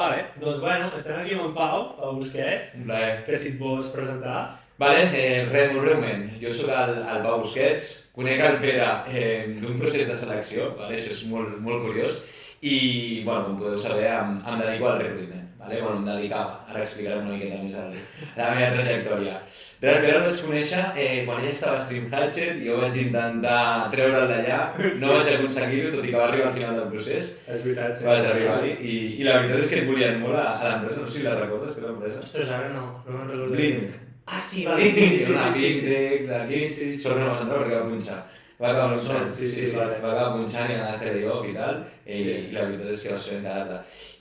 Vale, doncs bueno, estem aquí amb en Pau Busquets, Un plaer. que si et vols presentar. Vale, res, molt breument. Jo sóc el Pau Busquets, conec el Pere d'un procés de selecció, vale? Això és molt curiós, i bueno, com podeu saber, em dedico al recruitment. Vale? Bueno, em dedicava, ara explicaré una miqueta més la meva trajectòria. Però el Pere el vaig conèixer quan ell estava a Streamhatchet, jo vaig intentar treure'l d'allà, no vaig aconseguir-ho, tot i que va arribar al final del procés. És veritat, sí. Vas arribar-hi, i la veritat és que et volien molt a l'empresa, no sé si la recordes, tu l'empresa? Ostres, ara no me'n recordo. Blink. Ah, sí, vale, sí. Una fintech d'aquí, sort que no vas entrar perquè va punxar. Va acabar punxant, va acabar punxant i anar a CDO i tal, i la veritat és que va ser encarada.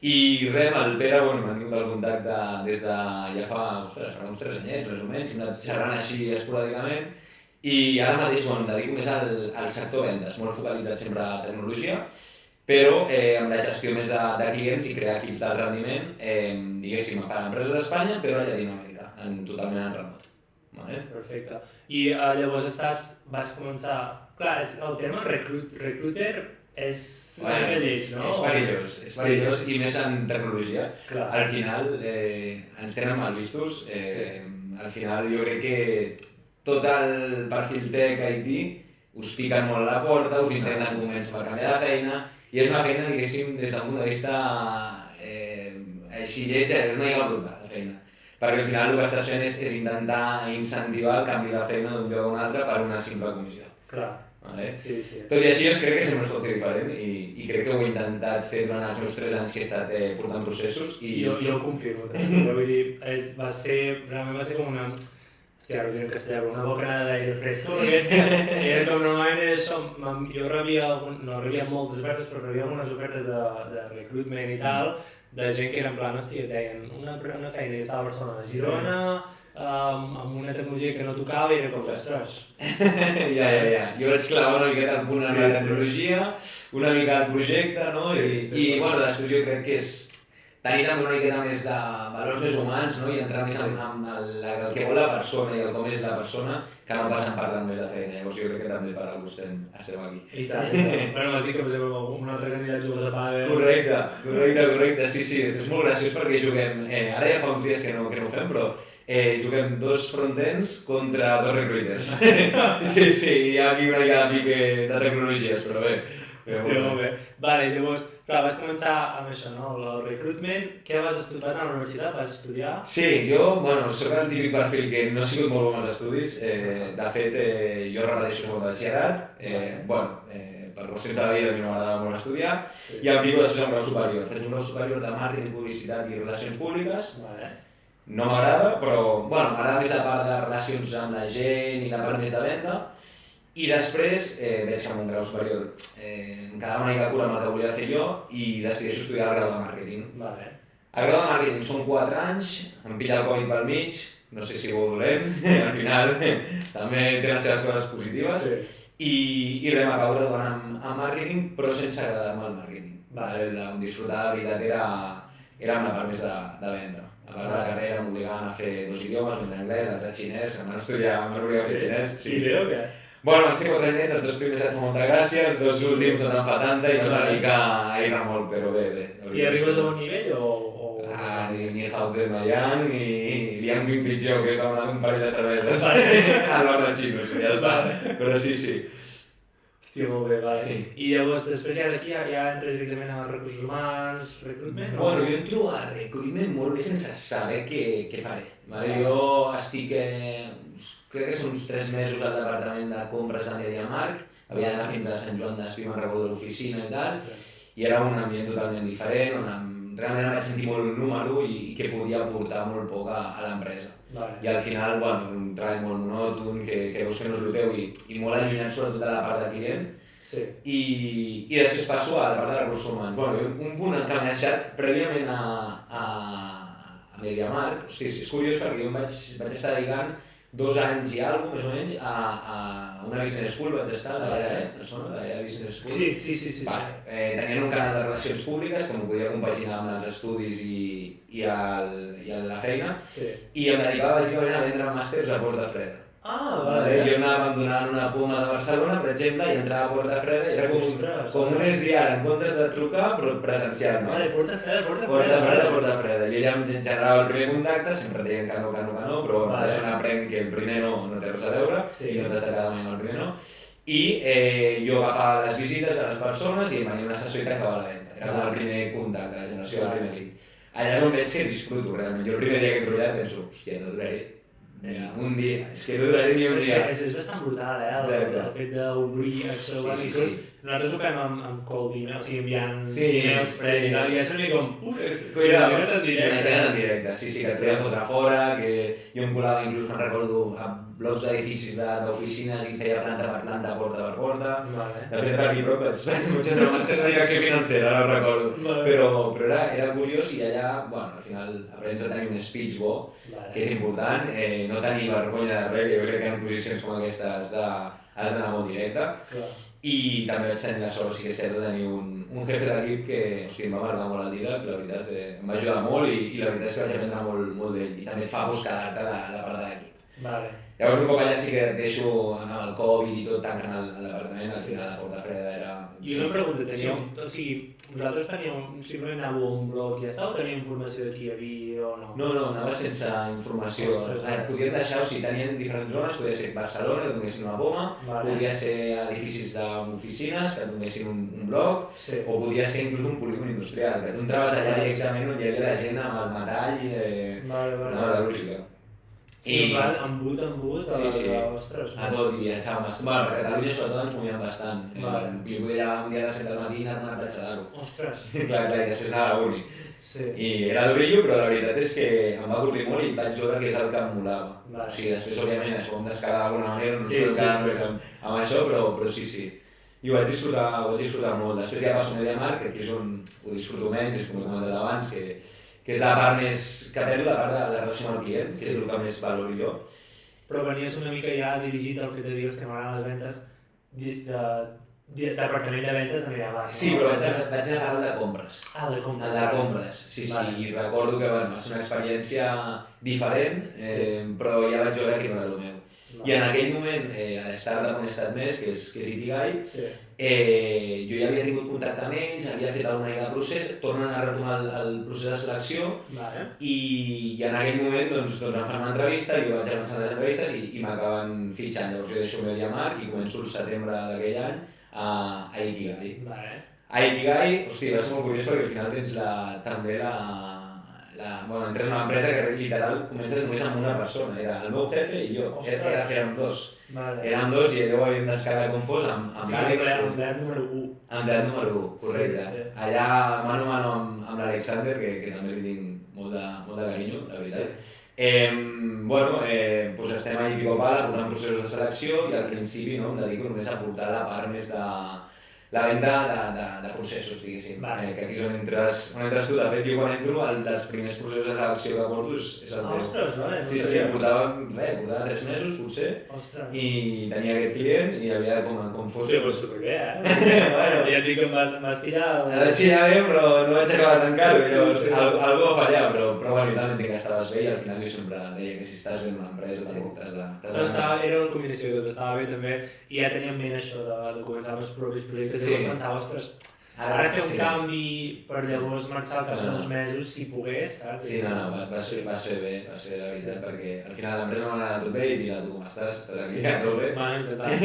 I res, amb el Pere, bueno, m'han tingut el contacte des de ja fa uns 3 anyets, més o menys, hem anat xerrant així esporàdicament, i ara mateix, bueno, em dedico més al sector vendes, molt focalitzat sempre a tecnologia, però amb la gestió més de clients i crear equips d'alt rendiment, diguéssim, per a empreses d'Espanya, però a Llatinoamèrica, totalment en remot. Vale? Perfecte. I llavors vas començar... Clar, el terme recruiter és perillós, no? És perillós i més en tecnologia. Clar. Al final ens tenen mal vistos. Al final jo crec que tot el perfil tech IT us piquen molt a la porta, us intenten convèncer per canviar de feina, i és una feina, diguéssim, des del punt de vista així lleig, és una mica brutal, la feina. Perquè al final el que estàs fent és intentar incentivar el canvi de feina d'un lloc a un altre per una simple comissió. Clar. Vale? Sí. Tot i així, jo crec que sempre es pot fer diferent i crec que ho he intentat fer durant els meus 3 anys que he estat portant processos. Jo ho confirmo, vull dir, realment va ser com una... Hòstia, ara ho diré en castellà, però una bocanada d'aire fresco, perquè és que com normalment jo no rebia moltes ofertes, però rebia algunes ofertes de recruitment i tal, de gent que era en plan, hòstia, deien una feina que estava a Barcelona, a Girona, amb una tecnologia que no tocava i era com, ostres. Ja. Jo vaig clavar una miqueta al punt amb la tecnologia, una mica al projecte, no? I bueno, després jo crec que és tenir també una miqueta més de valors més humans, no? I entrar més en el que vol la persona i el com és la persona, que no pas en parlar més de feina. Llavors jo crec que també per algú estem aquí. I tant. Bueno, m'has dit que, per exemple, un altre candidat jugues a pàdel. Correcte, sí. És molt graciós perquè juguem, ara ja fa uns dies que no ho fem, però juguem 2 frontends contra 2 recruiters. Sí, hi ha aquí una mica de pique de tecnologies, però bé. Hòstia, molt bé. Vale, llavors, clar, vas començar amb això, no? El recruitment, què vas estudiar a la universitat? Vas estudiar? Sí, jo, soc el típic perfil que no he sigut molt bo amb els estudis. De fet, jo repeteixo segon de batxillerat. Per qüestions de la vida a mi no m'agradava molt estudiar. I em fico després en grau superior. Faig un grau superior de màrqueting, publicitat i relacions públiques. No m'agrada, però m'agrada més la part de relacions amb la gent i la part més de venda. I després veig que amb un grau superior em quedava una mica cura amb el que volia fer jo i decideixo estudiar el grau de màrqueting. El grau de màrqueting són 4 anys, em pilla el Covid pel mig, no sé si ho volem, al final també té les seves coses positives. I res, m'acabo graduant en màrqueting, però sense agradar-me el màrqueting. On disfrutar de veritat era una part més de venda. A part de la carrera m'obligaven a fer 2 idiomes, un en anglès, l'altre xinès, em van obligar a fer xinès. I bé o què? Bueno, van ser 4 anyets, els 2 primers et fa molta gràcia, els 2 últims no te'n fa tanta i vas una mica a ir remolc, però bé. I arribes a bon nivell o...? Ni Hao Zhen Mayang, ni Liang Ping Pitjeu, que és donat un parell de cerveses a l'hort de xinos, ja està. Però sí. Hòstia, molt bé, vale. I llavors, després d'aquí ja entres directament a recursos humans, recruitment? Bueno, jo entro a recruitment molt bé sense saber què faré. Jo estic... crec que són uns 3 mesos al departament de compres de MediaMarkt, havia d'anar fins a Sant Joan d'Espí, me'n recordo de l'oficina i tal, i era un ambient totalment diferent, on realment em vaig sentir molt un número i que podia aportar molt poc a l'empresa. I al final, un treball molt monòton, que veus que no és el teu i molt allunyat sobretot de la part de client, i després passo a la part de recursos humans. Un punt en què m'he deixat prèviament a MediaMarkt, és curiós perquè jo em vaig estar dedicant 2 anys i alguna cosa, més o menys, a una business school vaig estar, la EAE, no sona? La EAE Business School? Sí. Tenien un canal de relacions públiques que m'ho podia compaginar amb els estudis i la feina, i em dedicava bàsicament a vendre màsters a porta freda. vale. Jo anava donant una poma de Barcelona, per exemple, i entrava a Portafreda i era com un és diari, en comptes de trucar, però presencialment. Vale, Portafreda. Portafreda. I ella em generava el primer contacte, sempre deien que no, però bueno, és on aprenc que el primer no té res a veure, i no t'has de quedar mai amb el primer no. I jo agafava les visites de les persones i em venia una sessió i tancava la venda. Era com el primer contacte, la generació del primer lead. Allà és on veig que disfruto realment. Jo el primer dia que he treballat penso, hòstia, no duraré un dia, és que no duraré ni un dia. És bastant brutal, el fet d'obrir això. Nosaltres ho fem amb cold email, o sigui, enviant emails previs, i és una mica com, cuidado, en directe. Sí, que et feia fotre fora, que jo em colava inclús, me'n recordo, a blocs d'edificis d'oficines i feia planta per planta, porta per porta. De fet, aquí prop vaig entrar a la direcció financera, no recordo. Però era curiós i allà, al final, aprens a tenir un speech bo, que és important, no tenir vergonya de res, que jo crec que en posicions com aquesta has d'anar molt directe. I també vaig tenir la sort, sí que és cert, de tenir un jefe d'equip que em va marcar molt el dia, que la veritat em va ajudar molt i la veritat és que vaig aprendre molt d'ell. I també et fa buscar-te la part de l'equip. Llavors un cop allà sí que et deixo amb el Covid i tot tancant el departament, al final la Portafreda era... I una pregunta, o sigui, vosaltres simplement anàveu a un blog i ja està, o teníeu informació de qui hi havia o no? No, anava sense informació. Et podien deixar, o sigui, tenien diferents zones, podia ser Barcelona, que donessin una poma, podia ser edificis d'oficines, que donessin un blog, o podia ser inclús un polígon industrial, que tu entraves allà directament on hi havia la gent amb el metall i de metal·lúrgica. Sí, embut, ostres. A tot, i viatjàvem bastant. Per Catalunya sobretot ens movíem bastant. Jo podia anar un dia a les 7 del matí i anar a la platja d'Aro. Ostres. Clar, i després anar a la uni. I era durillo, però la veritat és que em va curtir molt i vaig veure que és el que em molava. O sigui, després, òbviament, això ho hem d'escalar d'alguna manera, no ens podem quedar només amb això, però sí. I ho vaig disfrutar molt. Després ja passo a Mediamar, que aquí és on ho disfruto menys, com he comentat abans, que és la part més que perdo, la part de la relació amb el client, que és el que més valoro jo. Però venies una mica ja dirigit al fet de dir que m'agraden les ventes departament de ventes de Mediamar. Sí, però vaig anar a de compres. De compres. De compres, sí. I recordo que va ser una experiència diferent, però ja vaig veure que no era el meu. I en aquell moment, a l'Startup on he estat més, que és Ikigai, jo ja havia tingut contacte amb ells, havia fet alguna mica de procés, tornen a retomar el procés de selecció i en aquell moment em fan una entrevista, jo vaig avançar les entrevistes i m'acaben fitxant. Llavors jo deixo Mediamarkt i començo el setembre d'aquell any a Ikigai. A Ikigai, hòstia, va ser molt curiós perquè al final tens també entres en una empresa que literal comences només amb una persona, era el meu jefe i jo, érem dos. Érem dos i allò ho havíem d'escalar com fos amb l'Àlex. Empleat número 1. Empleat número 1, correcte. Allà mano a mano amb l'Alexander, que també li tinc molt de carinyo, la veritat. Estem a Ipico Pala portant processos de selecció i al principi em dedico només a portar la part més de la venda de processos, diguéssim, que aquí és on entres tu. De fet, jo quan entro, un dels primers processos de selecció que porto és el teu. Ostres, vale. Sí, portava 3 mesos, potser, i tenia aquest client i havia com fos... Sí, però superbé, Ja et dic que em vas tirar... Vaig tirar bé, però no vaig acabar de tancar-ho, algú va fallar, però jo també entenc que estaves bé i al final jo sempre deia que si estàs bé en una empresa tampoc t'has de... Era una combinació de tot, estava bé també, i ja tenia en ment això de començar amb els propis projectes. Llavors pensava, ostres, ara fer un canvi per llavors marxar al cap d'uns mesos, si pogués, saps? Sí, va ser bé, la veritat, perquè al final l'empresa m'ha anat tot bé i mira, tu com estàs aquí, ja tot bé. Intentant.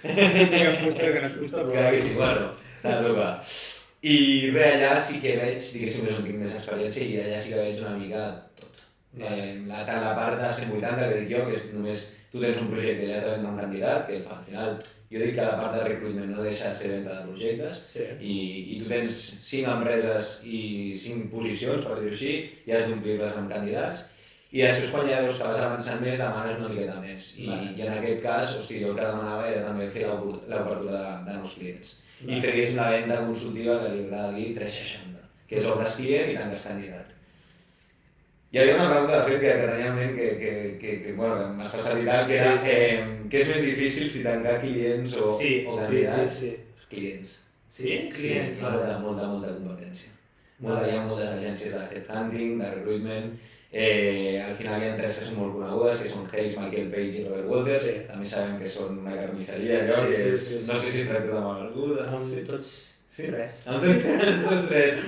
Que no és fusta, però... Clar que sí, s'ha de tocar. I res, allà sí que veig, diguéssim, que tinc més experiència i allà sí que veig una mica tot. Tant la part de 180 que dic jo, que és només tu tens un projecte i has de vendre un candidat, que al final jo dic que la part de recruitment no deixa de ser venda de projectes i tu tens 5 empreses i 5 posicions, per dir-ho així, i has d'omplir-les amb candidats i després quan ja veus que vas avançant més demanes una miqueta més i en aquest cas jo el que demanava era també fer l'obertura de nous clients i fer la venda consultiva que li agrada dir 360, que és obres client i tanques candidat. Hi havia una pregunta, de fet, que tenia en ment que m'has facilitat, que era què és més difícil si tancar clients o candidats? Sí. Clients. Sí? Clients. Molta competència. Hi ha moltes agències de headhunting, de recruitment. Al final hi ha 3 que són molt conegudes, que són Hayes, Michael Page i Robert Walters. Sí. També sabem que són una carnisseria, allò, Sí, que sí, és... sí, sí. No sé si es tracta de Malaguda. Amb tots tres. Amb tots tres.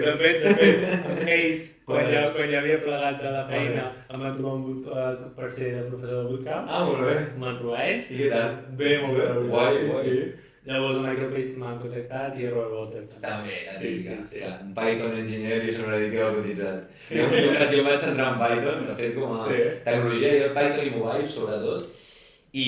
De fet, amb Hayes, quan ja havia plegat de la feina, em van trobar per ser professor de bootcamp. Molt bé. Em van trobar ells. I què tal? Bé, molt bé. Guai. Sí. Llavors el Michael Page m'han contactat i Robert Walters També, la típica. Sí. Un Python enginyer i és una mica cotitzat. Jo em vaig centrar en Python, de fet, com a tecnologia, jo Python i mobile, sobretot. I,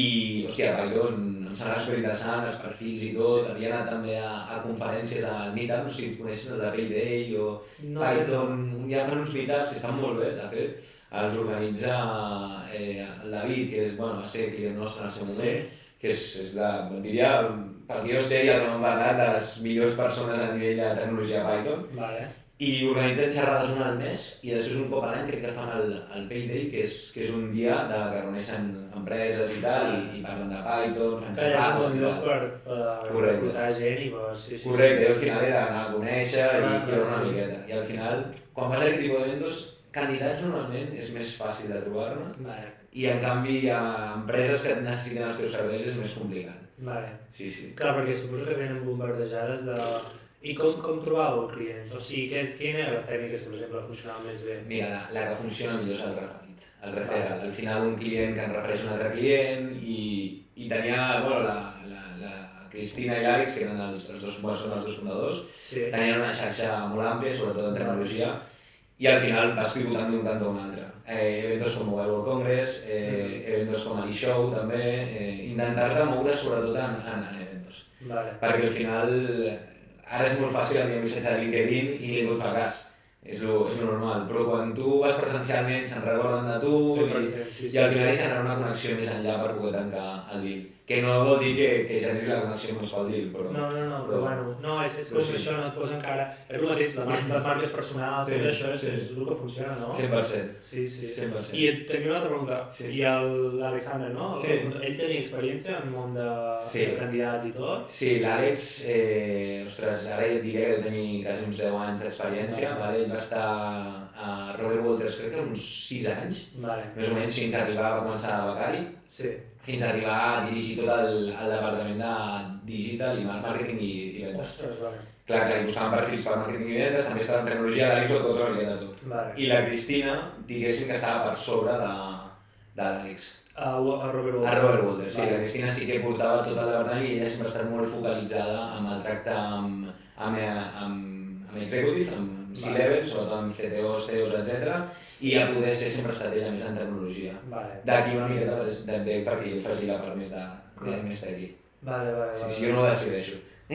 hòstia, Python em sembla superinteressant, els perfils i tot. Havia anat també a conferències al Meetup, no sé si coneixes el de Payday o Python. Ja fan uns meetups que estan molt bé, de fet. Els organitza el David, que va ser client nostre en el seu moment, que és de, diria, pel que jo sé, ja no hem parlat de les millors persones a nivell de tecnologia Python. I organitzen xerrades una al mes i després un cop a l'any crec que fan el Payday, que és un dia que reuneixen empreses i tal, i parlen de Python, fan xerrades i tal. Per reclutar gent i per... Correcte, i al final era anar a conèixer i era una miqueta. I al final, quan vas a aquest tipus d'eventos, candidats normalment és més fàcil de trobar-ne i en canvi hi ha empreses que necessiten els teus serveis és més complicat. Sí. Clar, perquè suposo que venen bombardejades de... I com trobàveu clients? O sigui, quines eren les tècniques que, per exemple, funcionaven més bé? Mira, la que funciona millor és el referit, el referral. Al final un client que en refereix un altre client i tenia, la Cristina i l'Àlex, que eren els dos fundadors, tenien una xarxa molt àmplia, sobretot en tecnologia, i al final vas pivotant d'un cantó a un altre. Eventos com Mobile World Congress, eventos com eShow també, intentar-te moure sobretot en eventos. Perquè al final ara és molt fàcil enviar un missatge de LinkedIn i ningú et fa cas. És lo normal, però quan tu vas presencialment se'n recorden de tu i al final hi generar una connexió més enllà per poder tancar el deal. Que no vol dir que generis la connexió només pel deal, però... però bueno, no, és com això, no et posa encara... És el mateix, les marques personals, tot això és el que funciona, no? 100%. Sí. 100%. I tenia una altra pregunta, i l'Alexander, no? Ell tenia experiència en el món de candidats i tot? Sí, l'Àlex, ostres, ara ja et diré que deu tenir quasi uns 10 anys d'experiència, ell va estar a Robert Walters, crec que uns 6 anys, més o menys, fins a arribar a començar a becari, fins a arribar a dirigir tot el departament de digital i màrqueting i vendes. Clar, i buscaven perfils per màrqueting i vendes, també estava en tecnologia, l'Àlex ho tot una miqueta tot. I la Cristina, diguéssim que estava per sobre de l'Àlex. A Robert Walters. A Robert Walters, sí. La Cristina sí que portava tot el departament i ella sempre ha estat molt focalitzada amb el tracte amb executive, amb C-level, sobretot amb CTOs, CEOs, etc. I a poder ser sempre ha estat ella més en tecnologia. D'aquí una miqueta també perquè jo faci la part més tècnic. Sí, jo no ho decideixo. O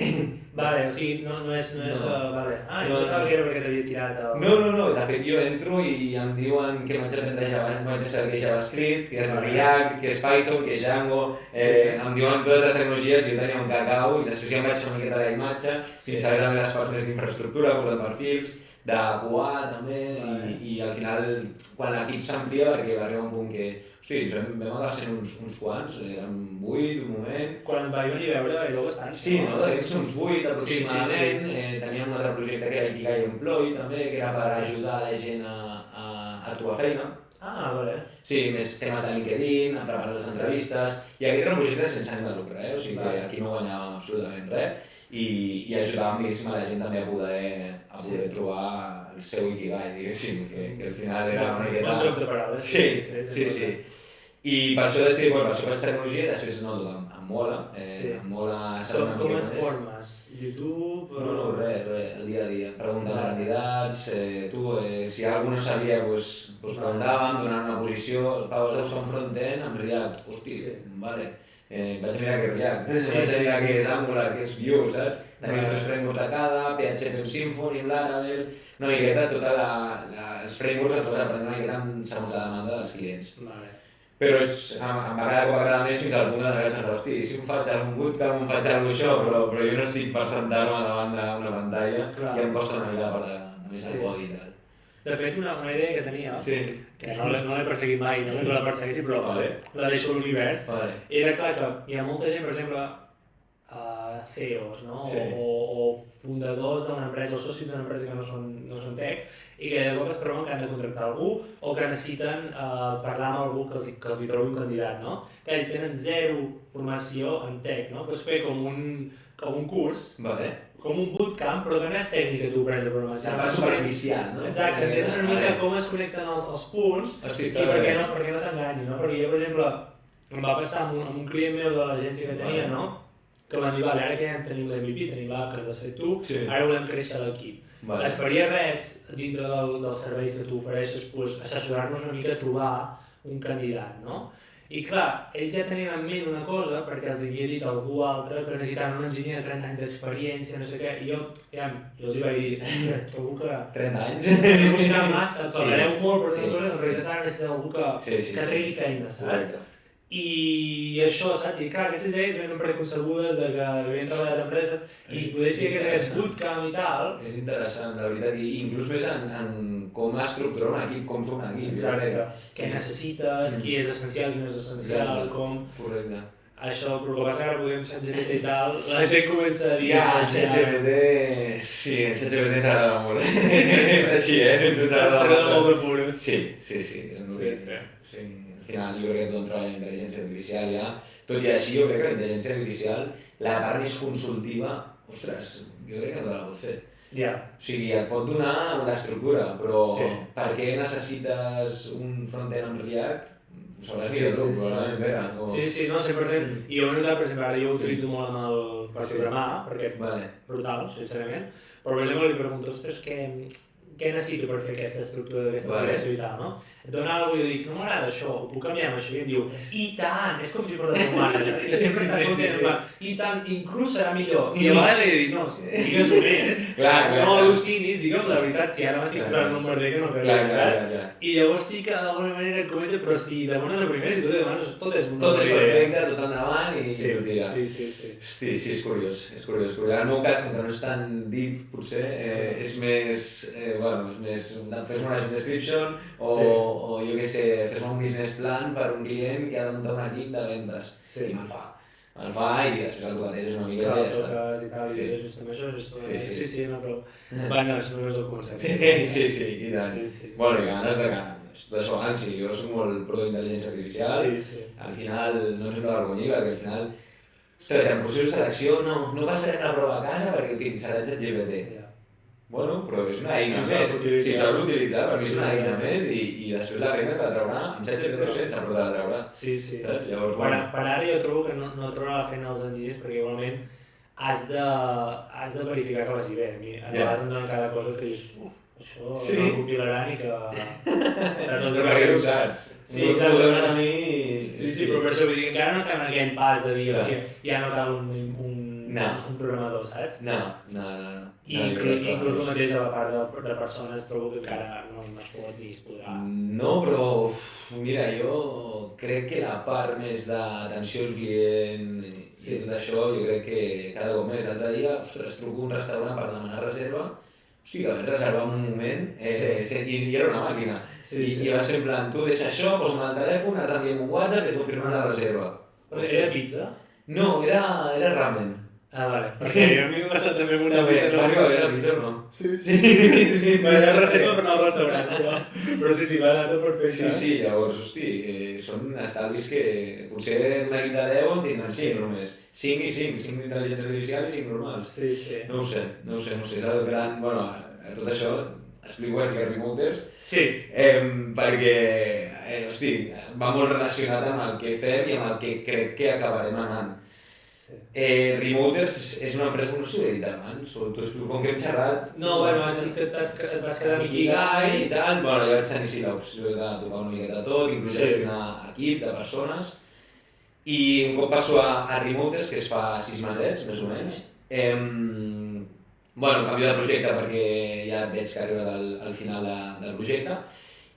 sigui, no és... Jo pensava que era perquè t'havia tirat el... No, de fet jo entro i em diuen que m'haig de servir JavaScript, que és React, que és Python, que és Django, em diuen totes les tecnologies i jo tenia un cacau i després ja em vaig fer una miqueta de la imatge, fins saber també les parts més d'infraestructura, portant perfils, de QA també, i al final quan l'equip s'amplia perquè va arribar un punt que, hosti, vam acabar sent uns quants, érem 8 un moment. Quan va venir a veure, era bastant. Sí, devien ser uns 8 aproximadament, teníem un altre projecte que era Ikigai Employee també, que era per ajudar la gent a trobar feina. Sí, més temes de LinkedIn, a preparar les entrevistes, i aquest era un projecte sense ànim de lucre, o sigui que aquí no guanyàvem absolutament res. I ajudàvem, diguéssim, a la gent també a poder trobar el seu Ikigai, diguéssim, que al final era una miqueta... Un joc de paraules. Sí. I per això decidí, per això vaig tecnologia i després no, em mola. Em mola saber una mica més. Com et formes? YouTube? No, res, el dia a dia. Preguntant a candidats, si algú no sabia, doncs preguntàvem, donant una posició, Pau, has de buscar un front-end amb React. Hosti, vale. Vaig a mirar què és React, vaig a mirar què és Angular, què és Vue, saps? Tenim els 3 frameworks de cada, PHP amb Symfony, amb Laravel, una miqueta, els frameworks els vas aprendre una miqueta segons la demanda dels clients. Però em va agradar més fins al punt de dir, hosti, si em faig algun bootcamp, em faig alguna això, però jo no estic per sentar-me davant d'una pantalla i em costa una mica la part de més el codi i tal. De fet, una idea que tenia, que no l'he perseguit mai, no la persegueixi, però la deixo a l'univers, era clar que hi ha molta gent, per exemple, CEOs, no? Sí. O fundadors d'una empresa o socis d'una empresa que no són tech i que de cop es troben que han de contractar algú o que necessiten parlar amb algú que els hi trobi un candidat, no? Que ells tenen zero formació en tech, no? Pots fer com un curs, Vale. com un bootcamp, però que no és tècnica tu aprens a programar. La part superficial, no? Exacte, entenen una mica com es connecten els punts Hosti, i per què no t'enganyis, no? Perquè jo, per exemple, em va passar amb un client meu de l'agència que tenia, no? Que van dir, vale, ara que ja tenim l'MVP, tenim l'app que has fet tu, ara volem créixer l'equip. Vale. Et faria res, dintre dels serveis que tu ofereixes, pues, assessorar-nos una mica a trobar un candidat, no? I clar, ells ja tenien en ment una cosa, perquè els havia dit algú altre que necessitaven un enginyer de 30 anys d'experiència, no sé què, i jo els hi vaig dir, trobo que... 30 anys? No buscant massa, pagareu molt, però Sí. en realitat ara necessiteu algú que tregui feina, saps? Correcte. I això, saps? I clar, aquestes idees venen preconcebudes de que havien treballat en empreses i poder ser que hagués bootcamp i tal. És interessant, la veritat, i inclús més en com estructurar un equip, com fer un equip. Exacte. Què necessites, qui és essencial, qui no és essencial, com... Correcte. Això, però el que passa que ara podem ChatGPT i tal, la gent comença a dir... Ja, el ChatGPT... Sí, el ChatGPT ens agrada molt. És així, ens agrada molt molt. de pures. Sí, és el que... Sí. Al final, jo crec que tothom treballa en intel·ligència artificial ja. Tot i així, jo crec que la intel·ligència artificial, la part més consultiva, ostres, jo crec que no te la pot fer. Ja. O sigui, et pot donar l'estructura, però Sí. per què necessites un front-end amb React? Sabràs Sí, dir tu, sí, probablement, Vera. Sí, no, 100%. I jo ho he notat, per exemple, ara jo ho utilitzo molt per programar, perquè Vale. brutal, sincerament, però per exemple li pregunto, ostres, què necessito per fer aquesta estructura d'aquesta operació i tal, no? Et dona alguna cosa i jo dic, no m'agrada això, ho puc canviar amb això? I em diu, i tant, és com si fos de humana, saps? Que sempre està content, en plan, i tant, inclús serà millor. I a vegades li dic, no, digues-ho més, Clar. no al·lucinis, digue'm la veritat, si ara m'estic posant un merder que no cal, saps? I llavors sí que d'alguna manera et comença, però si de bones a primeres i tu li demanes, tot és perfecte, tot endavant i sí, ho tira. Sí. Hosti, sí, és curiós. En el meu cas, com que no és tan deep, potser, és més, fes-me una job description o jo què sé, fes-me un business plan per un client que ha de muntar un equip de vendes. I me'l fa i després el tocateges una mica i ja està. Toques i tal, i ajustem això, Sí, no, però... no és el concepte. Sí, i tant. Bueno, i ganes de d'això, jo soc molt pro d'intel·ligència artificial. Al final no ens hem de vergonyir, perquè al final, ostres, en procés de selecció no passarem la prova a casa perquè utilitzaràs el GPT. Bueno, però és una eina més. Si saps utilitzar, per mi és una eina més i després la feina te la traurà amb ChatGPT o sense, però te la traurà. Sí. Llavors, per ara jo trobo que no trobarà la feina als enginyers perquè igualment has de verificar que vagi bé. A vegades em donen cada cosa que dius, això no ho compilaran i que... Perquè ho saps. M'ho donen a mi... Sí, però per això vull dir que encara no estem en aquell pas de dir, hòstia, ja no cal un programador, saps? No. I inclús mateix a la part de persones trobo que encara no es pot ni es podrà. No, però mira, jo crec que la part més d'atenció al client i tot això, jo crec que cada cop més. L'altre dia, ostres, truco a un restaurant per demanar reserva, hosti, que vaig reservar en un moment i era una màquina. I va ser en plan, tu deixa això, posa'm el telèfon, ara t'enviem un WhatsApp i et confirmen la reserva. Era pizza? No, era ramen. Vale, perquè a mi m'ha passat també amb una pizza. Va arribar a veure la pizza o no? Sí. Va anar a reserva per anar al restaurant, però sí, va anar tot perfecte. Sí, llavors, hosti, són estalvis que potser un equip de 10 en tindran 5 només. 5 i 5 d'intel·ligència artificial i 5 normals. Sí. No ho sé, és el gran... Bueno, tot això explico els remoters. Sí. Perquè, hosti, va molt relacionat amb el que fem i amb el que crec que acabarem anant. Remoters és una empresa que no s'ho he dit abans, o t'ho explico com que hem xerrat. No, has dit que et vas quedar amb Ikigai i tal, bueno, jo vaig tenir sí l'opció de tocar una miqueta tot, inclús gestionar equip de persones. I un cop passo a Remoters, que es fa 6 mesets, més o menys, canvio de projecte perquè ja veig que arriba al final del projecte.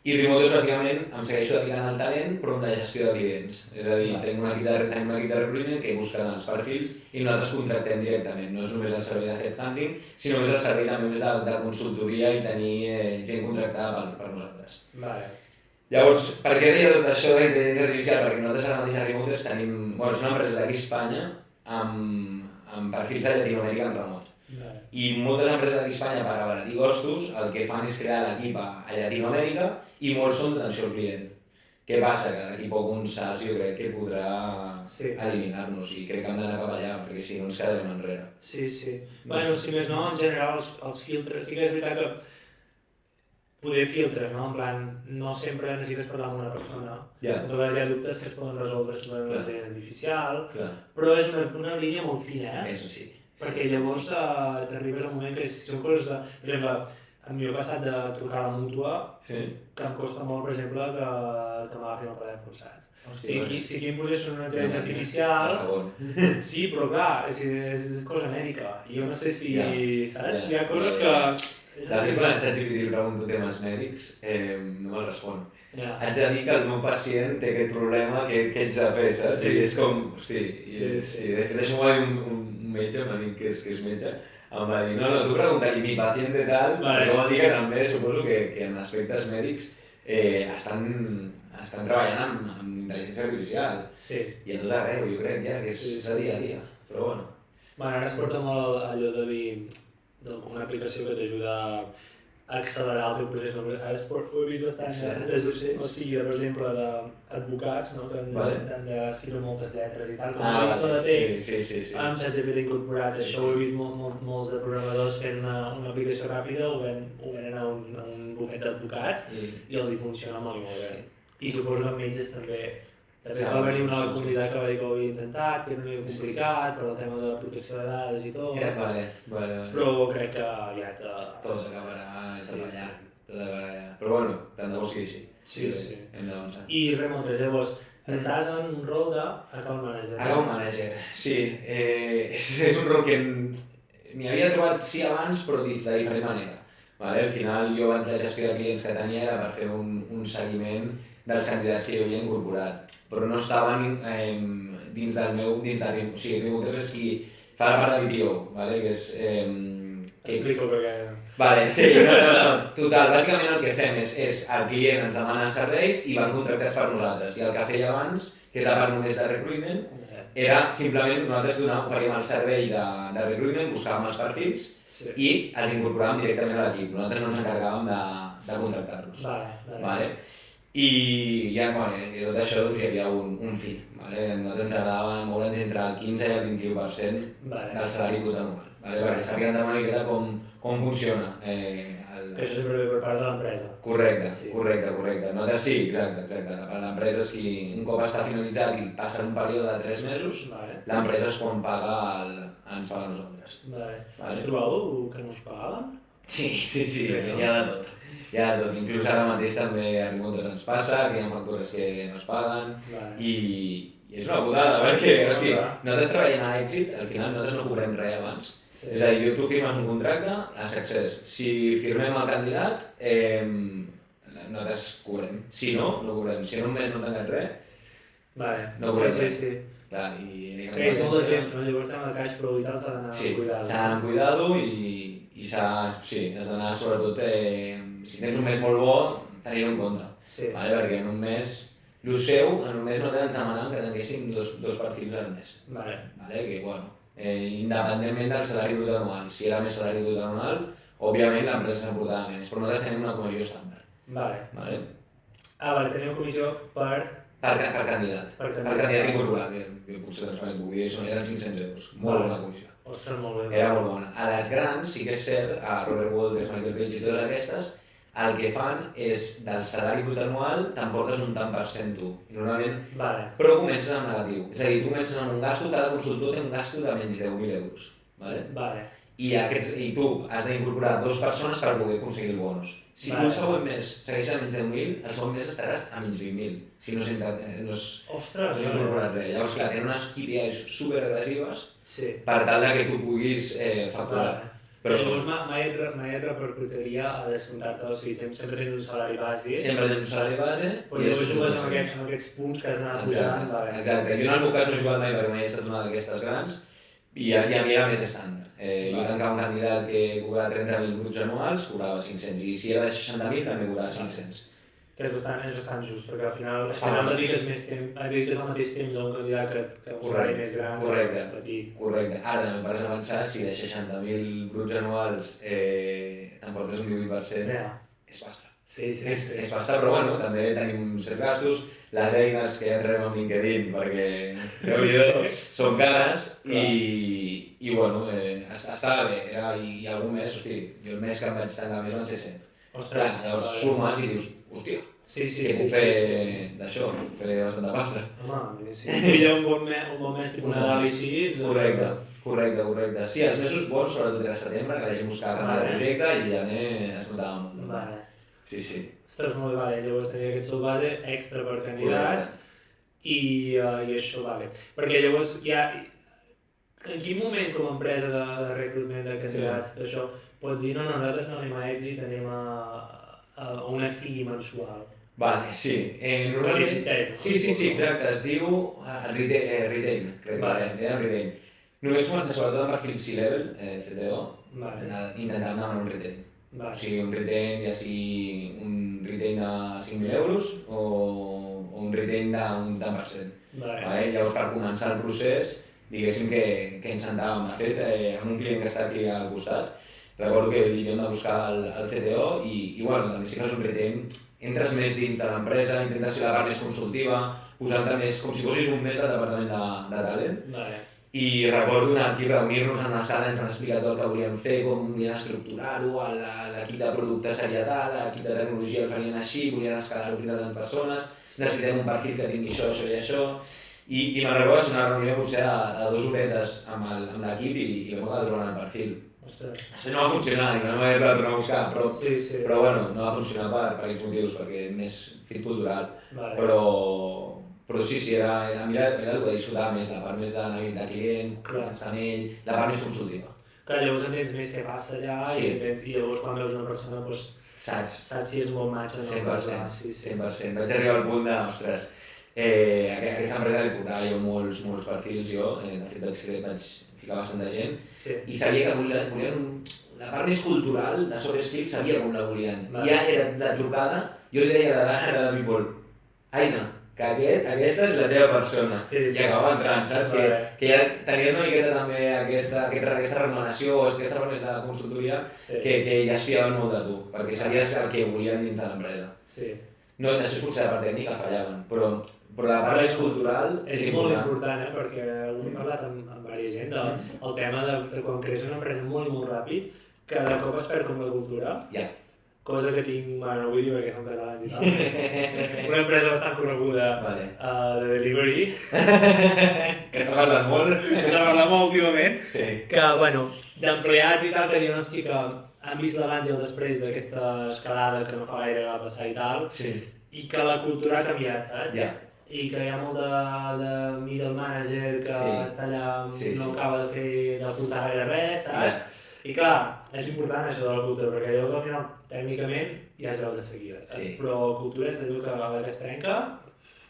I Remoters, bàsicament, em segueixo dedicant al talent, però amb la gestió de clients. És a dir, tenim un equip de recruitment que busquen els perfils i nosaltres contractem directament. No és només el servei de headhunting, sinó que és el servei també més de consultoria i tenir gent contractada per nosaltres. Llavors, per què deia tot això de l'intel·ligència artificial? Perquè nosaltres ara mateix a Remoters tenim... és una empresa d'aquí a Espanya amb amb perfils a Llatinoamèrica en remot. I moltes empreses d'Espanya, per abaratir costos, el que fan és crear l'equip a Llatinoamèrica i molts són d'atenció al client. Què passa? Que d'aquí poc un SaaS jo crec que podrà eliminar-nos i crec que hem d'anar cap allà, perquè si no ens quedarem enrere. Sí. Bueno, si més no, en general els filtres, sí que és veritat que poder filtres, no? En plan, no sempre necessites parlar amb una persona. Moltes vegades hi ha dubtes que es poden resoldre amb una intel·ligència artificial, però és una línia molt fina, Eso sí. Perquè llavors t'arribes a un moment que són coses de... Per exemple, a mi m'ha passat de trucar a la mútua, que em costa molt, per exemple, que m'agafin el telèfon, saps? Si aquí em posessin una intel·ligència artificial... Sí, però clar, és cosa mèdica. Jo no sé si... Saps? Hi ha coses que... De fet, quan en ChatGPT li pregunto temes mèdics, no me'l respon. Haig de dir que el meu pacient té aquest problema que ets de fer, saps? I és com... Hosti, de fet, això m'ho va dir un metge, un amic que és metge, em va dir, no, tu pregunta-li mi paciente tal, perquè vol dir que també suposo que en aspectes mèdics estan treballant amb intel·ligència artificial. I a tot arreu, jo crec, ja, que és a dia a dia, però bueno. Ara es porta molt allò de dir una aplicació que t'ajuda a accelerar el teu procés. Ara ho he vist bastant, o sigui, per exemple, d'advocats, que han d'escriure moltes lletres i tal, com a editor de text, amb ChatGPT incorporat. Això ho he vist molts de programadors fent una aplicació ràpida, ho venen a un bufet d'advocats i els hi funciona molt bé. I suposo que amb metges també va venir una comunitat que va dir que ho havia intentat, que era una mica complicat per el tema de protecció de dades i tot, però crec que aviat... Tot s'acabarà treballant, però bueno, tant de bo sigui així. Sí. Hem d'avançar. I Remontes, llavors, estàs en un rol d'account manager. Account manager, sí. És un rol que m'hi havia trobat sí abans, però de diferent manera. Al final jo abans la gestió de clients que tenia era per fer un seguiment dels candidats que jo havia incorporat, però no estaven dins del meu, o sigui, Remotes és qui fa la part de BPO, que és... Explico perquè... Sí, total, bàsicament el que fem és el client ens demana serveis i van contractats per nosaltres, i el que feia abans, que és la part només de recruitment, era simplement nosaltres oferíem el servei de recruitment, buscàvem els perfils i els incorporàvem directament a l'equip, nosaltres no ens encarregàvem de contractar-los. I tot això hi havia un fi. Nosaltres ens agradava moure'ns entre el 15 i el 21% del salari brut anual, perquè sabíem de una miqueta com funciona. Que això sempre ve per part de l'empresa. Correcte. Nosaltres sí, exacte. L'empresa és qui, un cop està finalitzat i passa un període de 3 mesos, l'empresa és quan ens paga a nosaltres. Us trobàveu que no us pagaven? Sí, hi ha de tot. Inclús ara mateix també a Remontes ens passa, que hi ha factures que no es paguen i és una putada, perquè nosaltres treballem a èxit, al final nosaltres no cobrem res abans. És a dir, tu firmes un contracte a Success, si firmem el candidat, nosaltres cobrem. Si no, no cobrem. Si en un mes no tanquem res, no cobrem res. Que és molt de temps, llavors tema de cash flow i tal s'ha d'anar cuidant. S'ha d'anar cuidant i has d'anar sobretot, si tens un mes molt bo, tenir-ho en compte. Perquè en un mes, el seu, en un mes no ens demanaven que tanquéssim dos perfils al mes. Que, bueno, independentment del salari brut anual. Si era més salari brut anual, òbviament l'empresa s'emportava més, però nosaltres tenim una comissió estàndard. Teniu comissió per candidat. Per candidat incorporat, que potser també et puc dir, eren 500 euros. Molt bona comissió. Ostres, molt bé. Era molt bona. A les grans, sí que és cert, a Robert Walters, Michael Page i totes aquestes, el que fan és, del salari brut anual, t'emportes un tant per cent tu. Normalment, però comences amb negatiu. És a dir, tu comences amb un gasto, cada consultor té un gasto de menys de 10.000 euros. I tu has d'incorporar 2 persones per poder aconseguir el bonus. Si tu el següent mes segueixes a menys de 10.000, el següent mes estaràs a menys 20.000. Si no has incorporat res. Llavors, clar, tenen unes KPIs superagressives per tal que tu puguis facturar. Però llavors mai et repercutiria a descomptar-te, o sigui, sempre tens un salari base. Sempre tens un salari base. Però llavors jugues amb aquests punts que has d'anar pujant. Exacte. Jo en el meu cas no he jugat mai perquè mai he estat una d'aquestes grans i a mi era més estàndard. Jo tancava un candidat que cobrava 30.000 bruts anuals, cobrava 500, i si era de 60.000 també cobrava 500. que és bastant just, perquè al final dediques més temps, dediques el mateix temps a un candidat que un salari més gran, petit. Correcte. Ara també pares a pensar, si de 60.000 bruts anuals te'n portes un 18%, és pasta. Sí. És pasta, però bueno, també tenim certs gastos, les eines que entrem amb LinkedIn, perquè Déu-n'hi-do, són cares, i bueno, estava bé, i algun mes, hosti, jo el mes que em vaig tancar més van ser 100. Clar, llavors sumes i dius, hòstia, què puc fer d'això? Puc fer bastanta pasta. Home, si pilla un bon mes, tipus Nadal i així... Correcte. Sí, els mesos bons, sobretot era setembre, que la gent buscava canviar de projecte, i gener es notava molt. Vale. Sí. Ostres, molt bé, llavors tenia aquest sou base extra per candidats i això, vale. Perquè llavors ja... En quin moment com a empresa de reclutament de candidats d'això pots dir no, nosaltres no anem a èxit, anem a una fi mensual? Vale, sí. Normalment existeix, no? Sí, exacte, es diu Retain, crec que era Retain. Només comença sobretot amb perfil C-Level, CTO, intentant anar amb un Retain. O sigui, un retain, ja sigui un retain de 5.000 euros o un retain d'un tant per cent. Llavors, per començar el procés, diguéssim que ens sentàvem. De fet, amb un client que està aquí al costat, recordo que li havíem de buscar el CTO i bueno, també si fas un retain, entres més dins de l'empresa, intentes fer la part més consultiva, posant-te més, com si fossis un mes del departament de talent. I recordo anar aquí, reunir-nos en una sala, ens van explicar tot el que volíem fer, com volien estructurar-ho, l'equip de producte seria tal, l'equip de tecnologia el farien així, volien escalar-ho fins a tant persones, necessitem un perfil que tingui això i això. I me'n recordo una reunió potser de 2 horetes amb l'equip i vam acabar trobant el perfil. Després no va funcionar, i no m'he de tornar a buscar, però bueno, no va funcionar per aquests motius, perquè és més fit cultural. Però sí, era el que disfrutava més, la part més d'anàlisi de client, començar amb ell, la part més consultiva. Clar, llavors entens més què passa allà i llavors quan veus una persona saps si és molt match o no. 100%. Vaig arribar al punt de, ostres, aquesta empresa li portava jo molts perfils, de fet vaig ficar bastanta gent, i sabia que volien la part més cultural de soft skills, sabia com la volien. Ja era la trucada, jo li deia a la people, Aina, que aquesta és la teva persona, i acabava entrant, saps? Que ja tenies una miqueta també aquesta remuneració o aquesta part més de consultoria que ja es fiaven molt de tu, perquè sabies el que volien dins de l'empresa. No, després potser la part tècnica fallaven, però la part més cultural és molt important, perquè he parlat amb diversa gent del tema de quan creix una empresa molt ràpid, que de cop es perd com la cultura. Cosa que tinc, no vull dir perquè som catalans i tal, una empresa bastant coneguda de delivery, que s'ha parlat molt últimament, que, bueno, d'empleats i tal, que diuen, hosti, que han vist l'abans i el després d'aquesta escalada que no fa gaire va passar i tal, i que la cultura ha canviat, saps? I que hi ha molt de middle manager que està allà, no acaba de portar gaire res, saps? I clar, és important això de la cultura, perquè llavors al final, tècnicament, ja es veu de seguida, saps? Però cultura és allò que a la que es trenca...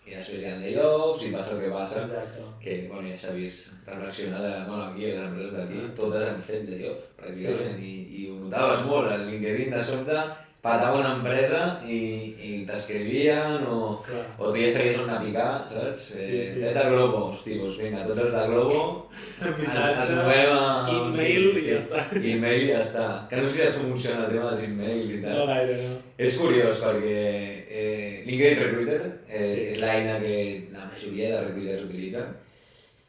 I després hi ha layoffs i passa el que passa, que ja s'ha vist reaccionar aquí, a les empreses d'aquí, totes han fet layoff, pràcticament, i ho notaves molt, el LinkedIn de sobte patava una empresa i t'escrivien o tu ja sabies on anar a picar, saps? És de Globo, hosti, doncs vinga, tots els de Globo ens movem a... E-mail i ja està. E-mail i ja està. Que no sé si saps com funciona el tema dels e-mails i tal. No gaire, no. És curiós perquè LinkedIn Recruiter és l'eina que la majoria de recruiters utilitzen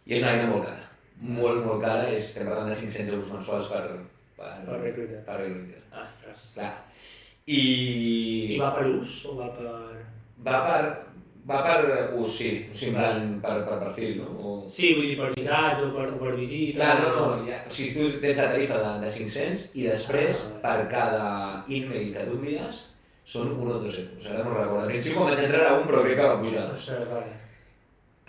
i és una eina molt cara. Molt cara, estem parlant de 500 euros mensuals per recruiter. Ostres. Clar. I va per ús o va per... Va per ús, sí, o sigui, per perfil, no? Sí, vull dir per visitats o per visites... Clar, no, o sigui, tu tens la tarifa de 500 i després per cada e-mail que tu envies són 1 o 2 euros, ara no recordo. Al principi quan vaig entrar a un, però crec que va pujar.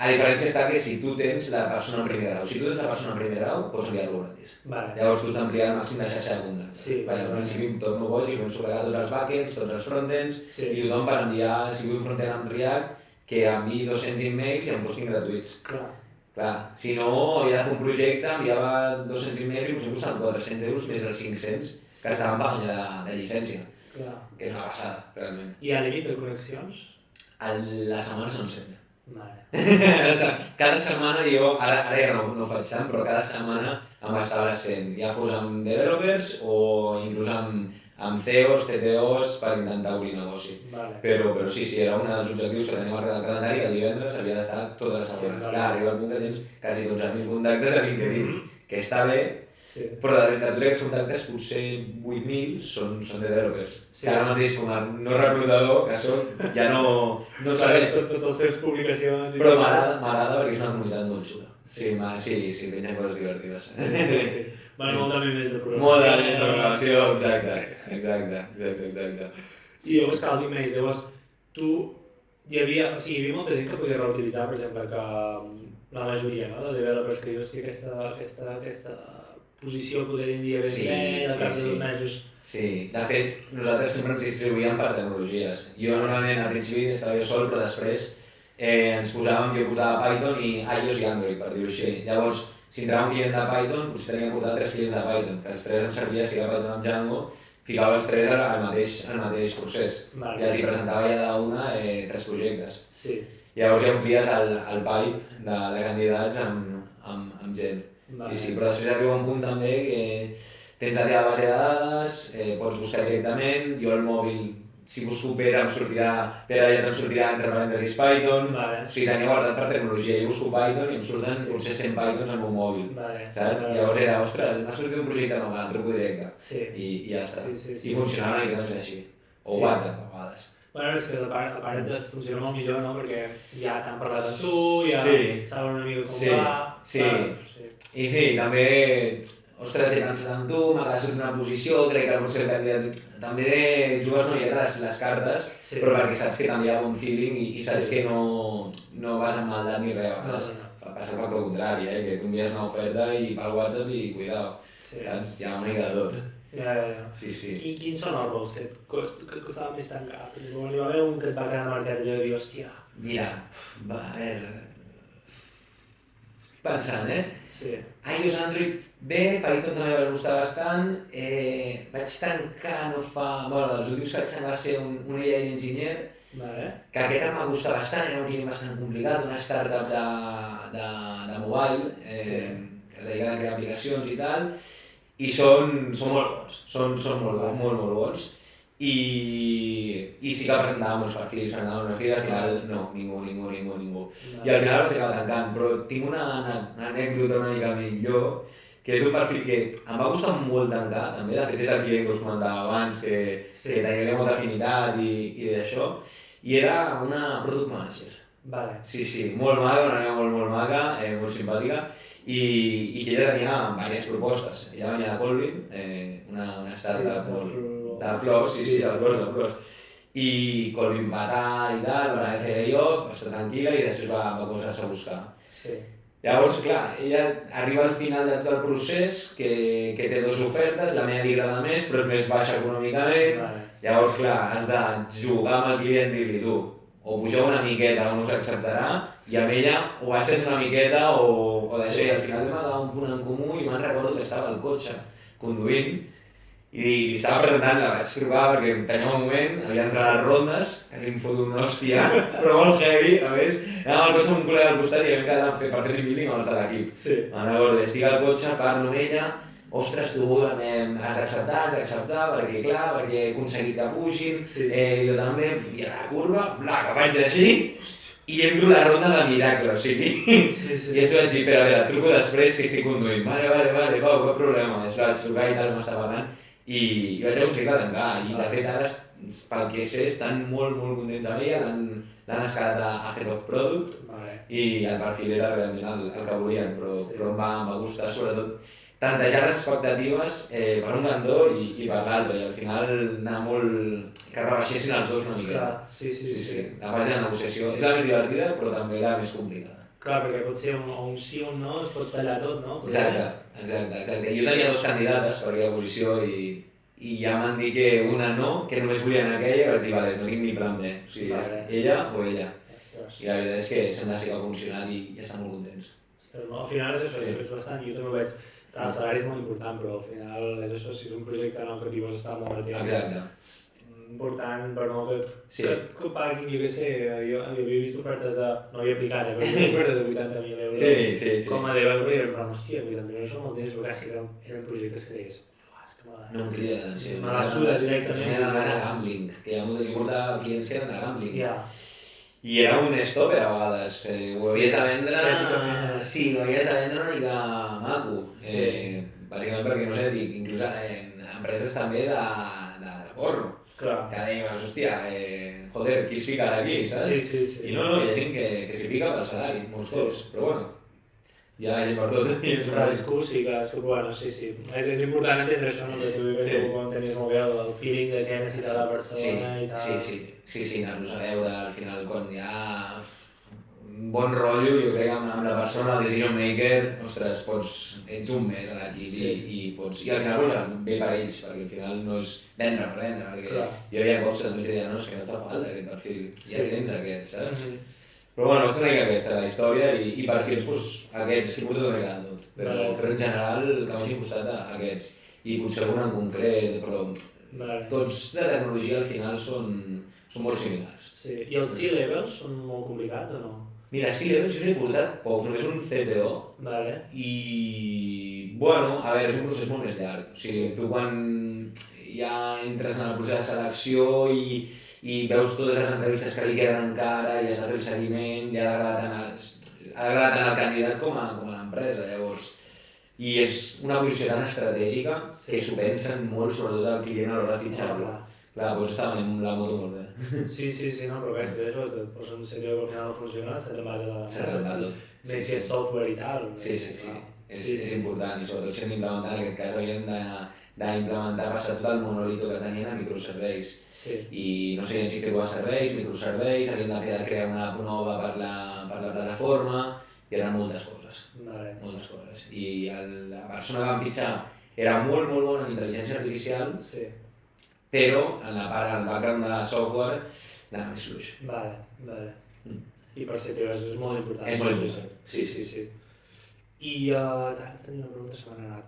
A diferència està que si tu tens la persona en primer grau, si tu tens la persona en primer grau, pots enviar-lo gratis. Llavors tu has d'ampliar al màxim de xarxa de contactes. Al principi em torno boig i començo a pegar tots els backends, tots els frontends, i tothom per enviar, si vull un frontend amb React, que enviï 200 e-mails i em costin gratuïts. Clar, si no, havia de fer un projecte, enviava 200 emails i potser costaven 400 euros més els 500 que estaven pagant de llicència. Clar. Que és una passada, realment. Hi ha límit de connexions? A la setmana són 100. Vale. Cada setmana jo, ara ja no faig tant, però cada setmana em estava a les 100, ja fos amb developers o inclús amb CEOs, CTOs per intentar obrir negoci. Vale. Però sí, era un dels objectius que tenim marcat al calendari, que el divendres havia d'estar totes les setmanes. Clar, arriba el punt que tens quasi 12.000 contactes a LinkedIn, que està bé, però de tots aquests contactes potser 8.000 són developers. Que ara mateix com a no reclutador, que soc, ja no sabés totes les teves publicacions... Però m'agrada perquè és una comunitat molt xula. Sí, pengen coses divertides. Sí. Bueno, molt també més de programació. Molt més de programació, exacte. I llavors, que els emails, llavors, hi havia molta gent que podia reutilitzar, per exemple, que la majoria, no?, de developers que dius, hòstia, aquesta posició podria dir bé, al cap de 2 mesos. Sí, de fet, nosaltres sempre ens distribuïem per tecnologies. Jo normalment al principi estava jo sol, però després ens posàvem, jo portava Python i iOS i Android, per dir-ho així. Llavors, si entrava un client de Python, potser tenia que portar 3 clients de Python, que els 3 em servia si era Python amb Django, ficava els 3 al mateix procés. I els hi presentava ja d'una 3 projectes. Llavors ja omplies el pipe de candidats amb gent. Sí, però després arriba un punt també que tens la teva base de dades, pots buscar directament, jo al mòbil, si busco Pere, em sortirà entre parèntesis Python, o sigui, tenia guardat per tecnologia, jo busco Python i em surten potser 100 Pythons en un mòbil, saps? Llavors era, ostres, m'ha sortit un projecte nou, el truco directe, i ja està. I funcionava una mica doncs així, o WhatsApp a vegades. Bueno, és que a part et funciona molt millor, no?, perquè ja t'han parlat amb tu, ja saben una mica com va... I sí, també, ostres, he pensat amb tu, m'agrada sortir una posició, crec que potser el candidat... També jugues una miqueta les cartes, però perquè saps que també hi ha bon feeling i saps que no vas amb maldat ni res. Passa el factor contrari, que tu envies una oferta i pel WhatsApp i cuidao, saps? Hi ha una mica de tot. Ja. Sí. Quins són els rols que costaven més tancar? N'hi va haver un que et va quedar marcat allò de dir, hòstia... Mira, a veure... Estic pensant, iOS, Android bé, Python també va gustar bastant, vaig tancar no fa... Bueno, els últims que vaig tancar va ser un AI enginyer, que aquest em va gustar bastant, era un client bastant complicat, una startup de mobile, que es dediquen a crear aplicacions i tal, i són molt bons, són molt bons, i sí que presentàvem uns perfils, al final no, ningú. I al final vaig acabar tancant, però tinc una anècdota una mica millor, que és un perfil que em va gustar molt tancar, també, de fet és el client que us comentava abans, que tenia molta afinitat i d'això, i era una product manager. Sí, molt maca, una nena molt maca, molt simpàtica, i que ella tenia diverses propostes. Ella venia de Colvin, una startup de flors, de flors. I Colvin va i tal, va fer layoff, va estar tranquil·la i després va començar-se a buscar. Llavors, clar, ella arriba al final de tot el procés, que té 2 ofertes, la meva li agrada més, però és més baixa econòmicament. Llavors, clar, has de jugar amb el client i dir-li tu, o pugeu una miqueta o no us acceptarà, i amb ella o baixes una miqueta o d'això, i al final vam agafar un punt en comú i me'n recordo que estava al cotxe conduint i li estava presentant, la vaig trobar perquè tenia un moment, havia entrat a les rondes, quasi em foto una hòstia, però molt heavy, a més, anàvem al cotxe amb un col·lega al costat i vam quedar per fer team building amb el de l'equip. Me'n recordo, estic al cotxe, parlo amb ella, ostres, tu has d'acceptar, perquè he aconseguit que pugin, jo també, i a la curva, que faig així, i entro a la ronda de miracle, o sigui, i això vaig dir, espera, truco després que estic conduint, vale, Pau, cap problema, després vaig trucar i tal, m'està parlant, i vaig aconseguir tancar, i de fet ara, pel que sé, estan molt contents amb ella, l'han escalat a Head of Product, i el perfil era realment el que volien, però em va gustar sobretot tantejar les expectatives per un cantó i per l'altre, i al final anar molt... que rebaixessin els dos una mica. Sí. La fase de negociació és la més divertida, però també la més complicada. Clar, perquè pot ser un sí o un no, es pot tallar tot, no? Exacte. Jo tenia 2 candidates per aquella posició i ja m'han dit que una no, que només volien aquella, i vaig dir, vale, no tinc ni plan B, o sigui, és ella o ella. I la veritat és que sembla ser que ha funcionat i estan molt contents. Al final és això, és bastant, jo també ho veig. El salari és molt important, però al final és això, si és un projecte nou que t'hi vols estar molt de temps. Exacte. Important, per molt que paguin, jo què sé, jo havia vist ofertes de... No havia aplicat, però havia vist ofertes de 80.000 euros. Sí. Com a DB, però hòstia, 80.000 euros són molt diners, però és que eren projectes que deies... No em crida l'atenció. Me la sudes directament. Era més a gambling, que jo portava clients que eren de gambling. Ja. I era un stopper a vegades, ho havies de vendre... Sí, ho havies de vendre una mica maco. Bàsicament perquè, no sé, dic, inclús empreses també de porno. Clar. Que deies, hòstia, joder, qui es fica aquí, saps? Sí. I no, hi ha gent que s'hi fica pel salari, molts cops, però bueno. Hi ha gent per tot. Però discurs, sí, clar, bueno, sí. És important entendre això, no? Que tu dius quan tenies molt bé el feeling de què necessita la persona i tal. Sí, anar-nos a veure, al final, quan hi ha un bon rotllo, jo crec que amb la persona, el decision maker, ostres, ets un mes a l'equip i al final pots bé per ells, perquè al final no és vendre per vendre, perquè jo havia cops que també deia, no, és que no fa falta aquest perfil, ja tens aquest, saps? Però bueno, és una mica aquesta la història i perfils aquests que porto una mica de tot. Però en general el que m'hagi costat aquests. I potser algun en concret, però tots de tecnologia al final són molt similars. Sí. I els C-levels són molt complicats o no? Mira, C-levels jo n'he portat pocs, només un CTO. I, bueno, a veure, és un procés molt més llarg. O sigui, tu quan ja entres en el procés de selecció i veus totes les entrevistes que li queden encara i has de fer el seguiment, i ha agradat tant el candidat com a l'empresa, llavors. I és una posició tan estratègica que s'ho pensen molt, sobretot el client a l'hora de fitxar-lo. Clar, doncs està venint la moto molt bé. Sí, no, però és que això, et posa un servidor que al final no funciona, se te'n va de la... Més si és software i tal. Sí, és important, i sobretot si hem d'implementar, en aquest cas havíem d'implementar, passar tot el monolito que tenien a microserveis. I no sabien si fer-ho a serveis, microserveis, havien de crear una app nova per la plataforma, i eren moltes coses. Moltes coses. I la persona que vam fitxar era molt bona en intel·ligència artificial, però en la part, en el background de software, anava més fluix. Vale. I per ser teves és molt important. És molt important. Sí. I tenia una pregunta, se m'ha anat.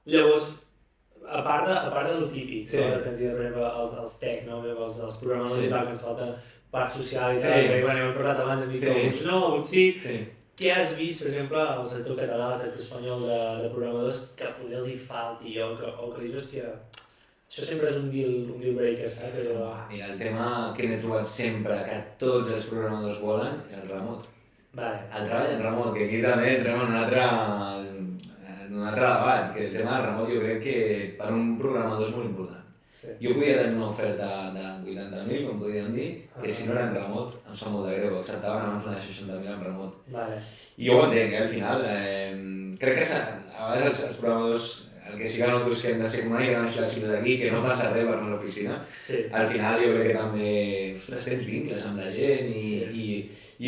Llavors, a part de lo típic, que ens diuen, per exemple, els tech, els programadors i tal, que ens falten part social i tal, que hem parlat abans de mi, que alguns no, alguns sí. Què has vist, per exemple, al sector català, al sector espanyol de programadors que poder els hi falti o que dius, hòstia, això sempre és un deal breaker, saps? Mira, el tema que m'he trobat sempre que tots els programadors volen és el remot. El treball en remot, que aquí també entrem en un altre debat, que el tema del remot jo crec que per un programador és molt important. Jo podia tenir una oferta de 80.000, com podríem dir, que si no era en remot em fa molt de greu, acceptaven abans una de 60.000 en remot. I jo ho entenc, al final. Crec que a vegades els programadors, el que sí que nosaltres que hem de ser una mica més flexibles aquí, que no passa res per anar a l'oficina, al final jo crec que també, ostres, tens vincles amb la gent i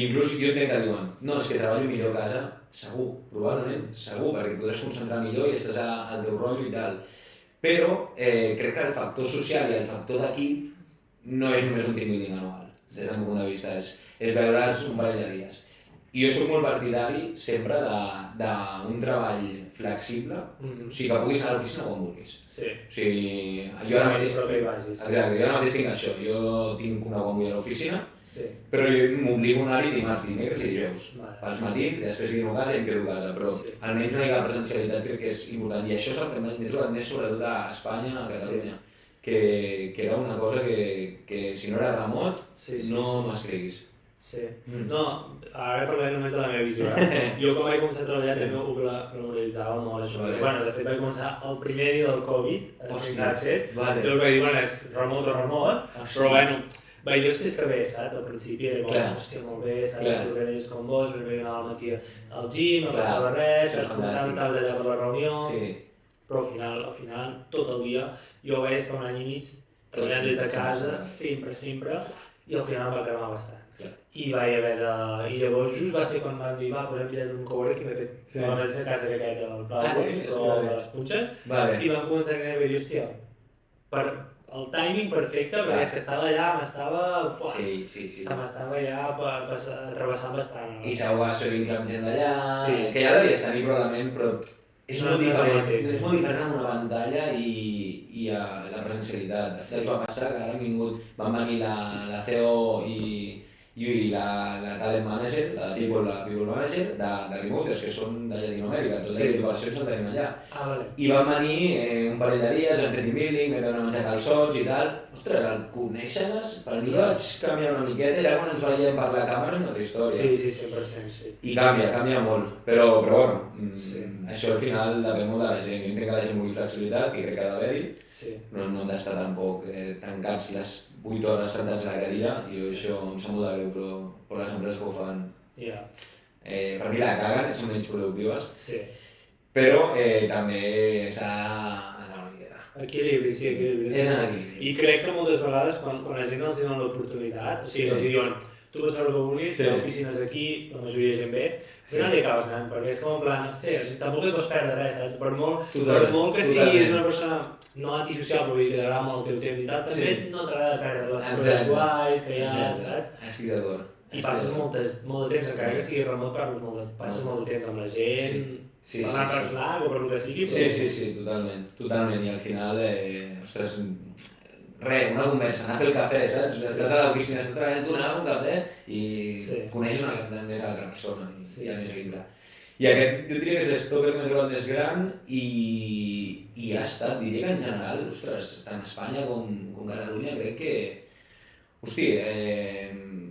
inclús jo entenc que diuen, no, és que treballo millor a casa, segur, probablement, segur, perquè et podràs concentrar millor i estàs al teu rotllo i tal. Però crec que el factor social i el factor d'equip no és només un team meeting anual, des del meu punt de vista, és veure's un parell de dies. I jo soc molt partidari sempre d'un treball flexible, o sigui que puguis anar a l'oficina quan vulguis. O sigui, jo ara mateix tinc això, jo tinc una quan vull a l'oficina, però jo m'obligo a anar-hi dimarts, dimecres i dijous, pels matins, i després quedo a casa i em quedo a casa, però almenys una mica de presencialitat crec que és important, i això és el que m'he trobat més sobretot a Espanya, a Catalunya, que era una cosa que si no era remot, no m'escriguis. No, ara parlaré només de la meva visió. Jo quan vaig començar a treballar també ho glamoritzava molt això. De fet vaig començar el primer dia del Covid, a Snapchat, i vaig dir, bueno, és remot o remot, però bueno, vaig dir, hòstia, és que bé, saps? Al principi era com, hòstia, molt bé, saps? T'organitzes com vos, vaig anar al matí al gym, no passava res, saps? Començaves, estaves allà per la reunió, però al final, tot el dia, jo vaig estar un any i mig treballant des de casa, sempre, i al final va cremar bastant. I vaig haver de... I llavors just va ser quan vam dir, posem pillat un coworking, que de fet vam anar a casa que aquest del Plau, però de les punxes, i vam començar a dir, hòstia, per el timing perfecte, perquè és que estava allà, Sí. m'estava ja travessant bastant. I segur que has fet vincle amb gent d'allà, Sí. que ja devies tenir probablement, però és No, molt no és el diferent. mateix. És molt diferent amb una pantalla i la presencialitat. Sí. Saps què va passar? Que ara van venir la CEO i la talent manager, la people manager de Remotes, que són de Llatinoamèrica, totes les inversions el tenim allà. Vale. I van venir un parell de dies, vam fer team building, vam veure menjar calçots i tal. Ostres, el conèixer-les, per mi vaig canviar una miqueta, i ara quan ens veiem per la càmera és una altra història. Sí, 100%, sí. I canvia molt, però bueno, això al final depèn molt de la gent. Jo entenc que la gent vulgui flexibilitat, que crec que ha d'haver-hi, no hem d'estar tampoc tancats les 8 hores sentats a la cadira, i això em sap molt de greu, però les empreses que ho fan, per mi la caguen, són menys productives, però també s'ha d'anar una miqueta. Equilibri. És anar equilibri. I crec que moltes vegades quan la gent els dona l'oportunitat, o sigui, els diuen tu pots fer el que vulguis, hi ha oficines aquí, la majoria de gent ve, però no li acabes anant, perquè és com en plan, hòstia, tampoc et pots perdre res, saps? Per molt que siguis una persona no antisocial, però vull dir que t'agrada molt el teu temps i tal, també no t'agrada perdre les coses guais que hi ha, saps? Estic d'acord. I passes molt de temps, encara que sigui remot, passes molt de temps amb la gent, per anar per snack o per el que sigui. Sí, totalment. I al final, ostres, una conversa, anar a fer el cafè, saps? Estàs a l'oficina, estàs treballant, tu anar a un cafè i coneixes més a l'altra persona i ja més vincle. I aquest, jo diria que és l'stopper que m'he trobat més gran i ha estat, diria que en general, ostres, tant Espanya com Catalunya, crec que, hosti,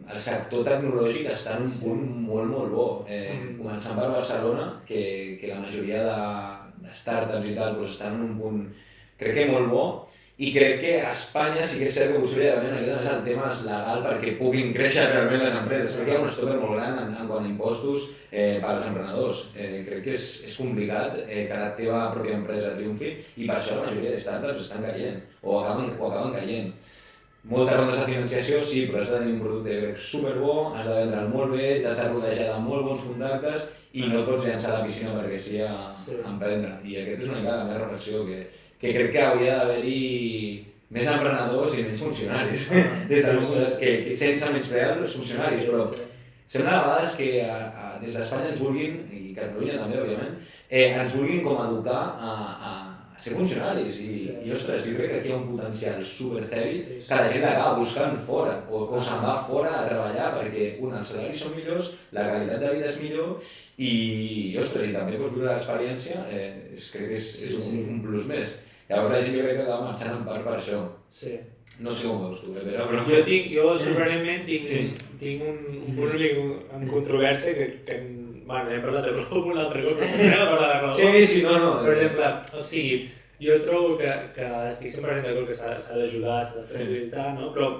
el sector tecnològic està en un punt molt bo. Començant per Barcelona, que la majoria de startups i tal estan en un punt, crec que molt bo, i crec que a Espanya sí que és cert que potser hauria d'haver una mica més el tema legal perquè puguin créixer realment les empreses. Crec que hi ha un stopper molt gran en quant a impostos per als emprenedors. Crec que és complicat que la teva pròpia empresa triomfi i per això la majoria de startups estan caient o acaben caient. Moltes rondes de financiació, sí, però has de tenir un producte superbo, has de vendre'l molt bé, t'has de rodejar de molt bons contactes i no et pots llançar a la piscina perquè sí a emprendre. I aquest és una mica la meva reflexió, que crec que hauria d'haver-hi més emprenedors i menys funcionaris. Sense menysprear els funcionaris, però sembla a vegades que des d'Espanya ens vulguin, i Catalunya també, òbviament, ens vulguin com educar a ser funcionaris i ostres, jo crec que aquí hi ha un potencial super heavy que la gent l'acaba buscant fora o se'n va fora a treballar perquè els salaris són millors, la qualitat de vida és millor i ostres, i també viure l'experiència crec que és un plus més. Llavors la gent jo crec que acaba marxant en part per això. No sé com veus tu, però... Jo sorprenentment tinc un punt una mica en controvèrsia que bueno, hem parlat de Globo un altre cop, però hem parlat de Globo. Sí, no. Per exemple, o sigui, jo trobo que estic sempre d'acord que s'ha d'ajudar, s'ha de facilitar, no? Però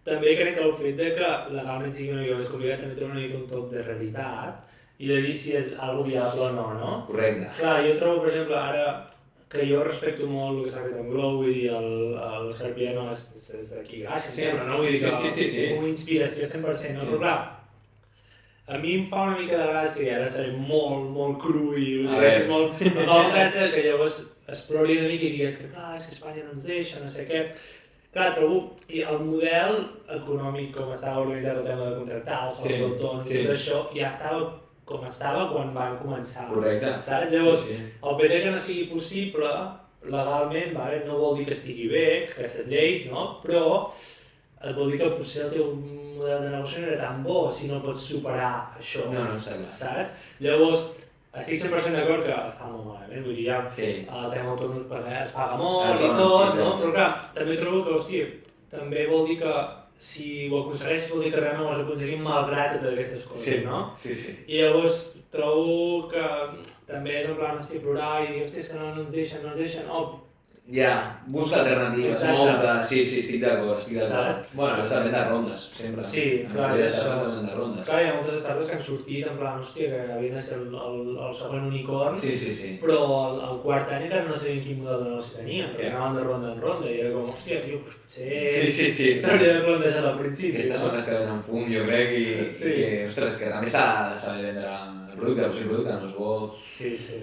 també crec que el fet de que legalment sigui una mica més complicat també té una mica un toc de realitat i de dir si és algo viable o no, no? Correcte. Clar, jo trobo, per exemple, ara que jo respecto molt el que s'ha fet amb Globo i l'Òscar Piano és d'aquí gràcies sempre, no? Vull dir que una inspiració 100%, no? Però clar, a mi em fa una mica de gràcia, i ara seré molt cru i em fa molt gràcia que llavors explori una mica i digues que clar, és que Espanya no ens deixa, no sé què. Clar, trobo, i el model econòmic com estava organitzat el tema de contractar, els sous d'autònoms, tot això, ja estava com estava quan van començar. Correcte. Saps? Llavors, el fet que no sigui possible, legalment, no vol dir que estigui bé, que aquestes lleis, no? Però et vol dir que potser el teu model de negoci no era tan bo si no pots superar això. No, està clar. Saps? Llavors, estic 100% d'acord que està molt malament, vull dir, ja el tema autònom es paga molt i tot, no? Però clar, també trobo que, hòstia, també vol dir que si ho aconsegueixes vol dir que realment ho has aconseguit malgrat totes aquestes coses, no? Sí. I llavors trobo que també és en plan, hòstia, plorar i dir, hòstia, és que no ens deixen, Ja, busca alternatives, moltes, sí, estic d'acord. Bueno, també de rondes, sempre. Sí, clar, és això. Clar, hi ha moltes startups que han sortit en plan, hòstia, que havien de ser el següent unicorn, sí. Però el quart any encara no sabien quin model de negoci tenien, perquè anaven de ronda en ronda i era com, hòstia, tio, potser... Sí. S'hauria de plantejar al principi. Aquestes són les que venen fum, jo crec, i ostres, que també s'ha de saber vendre el producte, però si el producte no és bo,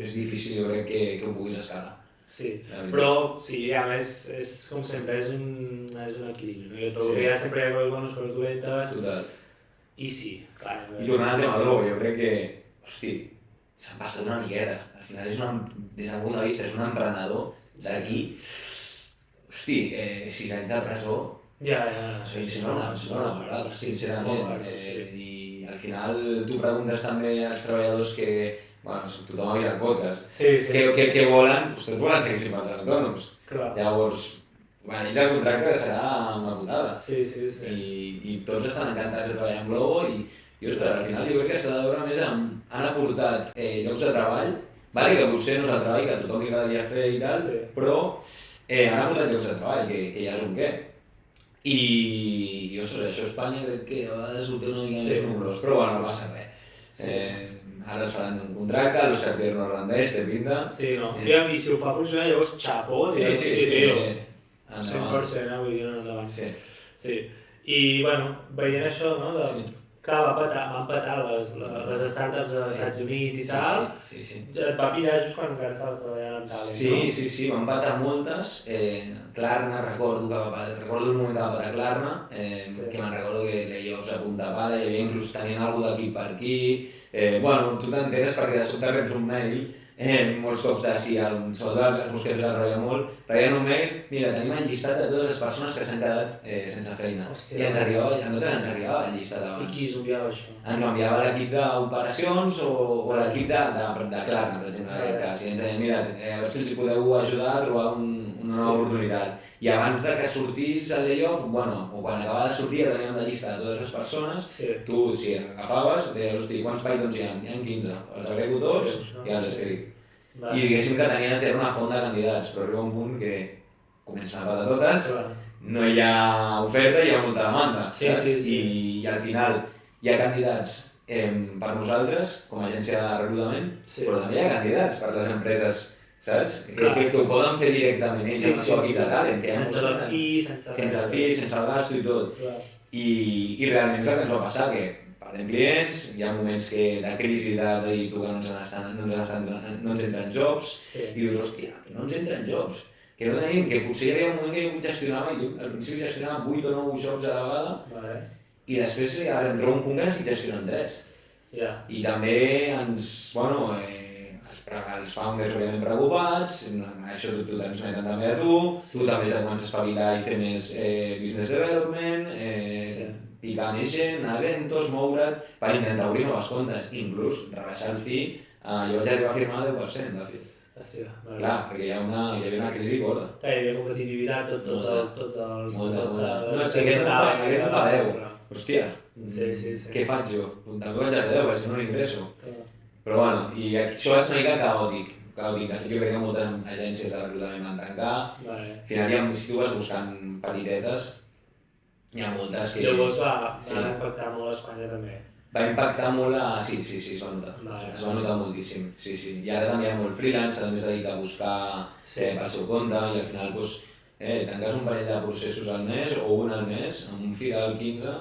és difícil, jo crec, que ho puguis escalar. Sí, però sí, a més, és com sempre, és un equilibri, no? Jo trobo que hi ha sempre coses bones, coses dolentes, Total. i sí, clar. I tornant al tema Globo, jo crec que, hosti, s'han passat una miqueta. Al final és des del punt de vista, és un emprenedor d'aquí, hosti, 6 anys de presó, Ja, sembla una parada, sincerament. I al final tu preguntes també als treballadors que, bueno, tothom ha vist el podcast, què volen, tots volen ser principals autònoms. Llavors, ells el contracte serà una putada. I tots estan encantats de treballar amb Globo i al final jo crec que s'ha de veure més han aportat llocs de treball, vale, que potser no és el treball que a tothom li agradaria fer i tal, però han aportat llocs de treball, que ja és un què. I ostres, això a Espanya crec que a vegades ho té una mica més nombrós, però bueno, no passa res. Ara es faran un contracte, l'Òscar Pierre neerlandès, té pinta. Sí, no, i si ho fa funcionar llavors xapó, sí, 100%, vull dir, no endavant. Sí, i bueno, veient això, no, clar, van petar les startups als Estats Units i tal, et va pillar just quan encara estaves treballant amb talent, no? Sí, van petar moltes. Klarna, recordo un moment que va petar Klarna, que me'n recordo que layoffs a punta pala, hi havia inclús tenint alguna d'aquí per aquí. Bueno, tu t'enteres perquè de sobte reps un mail, molts cops sobretot els meus que ens enrotlla molt, rebien un mail, mira, tenim enllistat de totes les persones que s'han quedat sense feina. I a nosaltres ens arribava enllistat abans. I qui us enviava això? Ens ho enviava l'equip d'operacions o l'equip de Klarna, per exemple, en aquest cas. I ens deien, mira, a veure si els podeu ajudar a trobar una nova oportunitat. I abans de que sortís el layoff, bueno, o quan acabava de sortir, ja teníem la llista de totes les persones, tu, si agafaves, deies, hosti, quants Pythons hi ha? Hi ha 15. Els agrego tots i els escric. I diguéssim que tenies una font de candidats, però arriba un punt que comencen a petar totes, no hi ha oferta i hi ha molta demanda, saps? I al final hi ha candidats per nosaltres, com a agència de reclutament, però també hi ha candidats per les empreses, saps? Que ho poden fer directament ells amb el seu equip de talent. Sense el fi, sense el gasto i tot. I realment és el que ens va passar, que perdem clients, hi ha moments de crisi de dir tu que no ens entren jobs, i dius, hòstia, que no ens entren jobs, que no tenim, que potser hi havia un moment que jo gestionava, i al principi gestionava 8 o 9 jobs a la vegada, i després em trobo un punt que n'estic gestionant 3. I també els founders òbviament preocupats, això t'ho transmeten també a tu també has de començar a espavilar i fer més business development, picar més gent, anar a eventos, moure't, per intentar obrir noves comptes, inclús rebaixar el fi, jo vaig arribar a firmar el 10% de fi. Clar, perquè hi havia una crisi gorda. Clar, hi havia competitivitat, tots els... No, és que aquest em fa 10. Hòstia, què faig jo? També vaig a 10, si no l'ingresso. Però bueno, i això és una mica caòtic. De fet, jo crec que moltes agències de reclutament van tancar. Al final, si tu vas buscant petitetes, hi ha moltes que... Llavors va impactar molt a Espanya també. Va impactar molt a... Sí, es va notar. Es va notar moltíssim, sí. I ara també hi ha molt freelance que també es dedica a buscar pel seu compte i al final tanques un parell de processos al mes o un al mes, amb un fi del 15,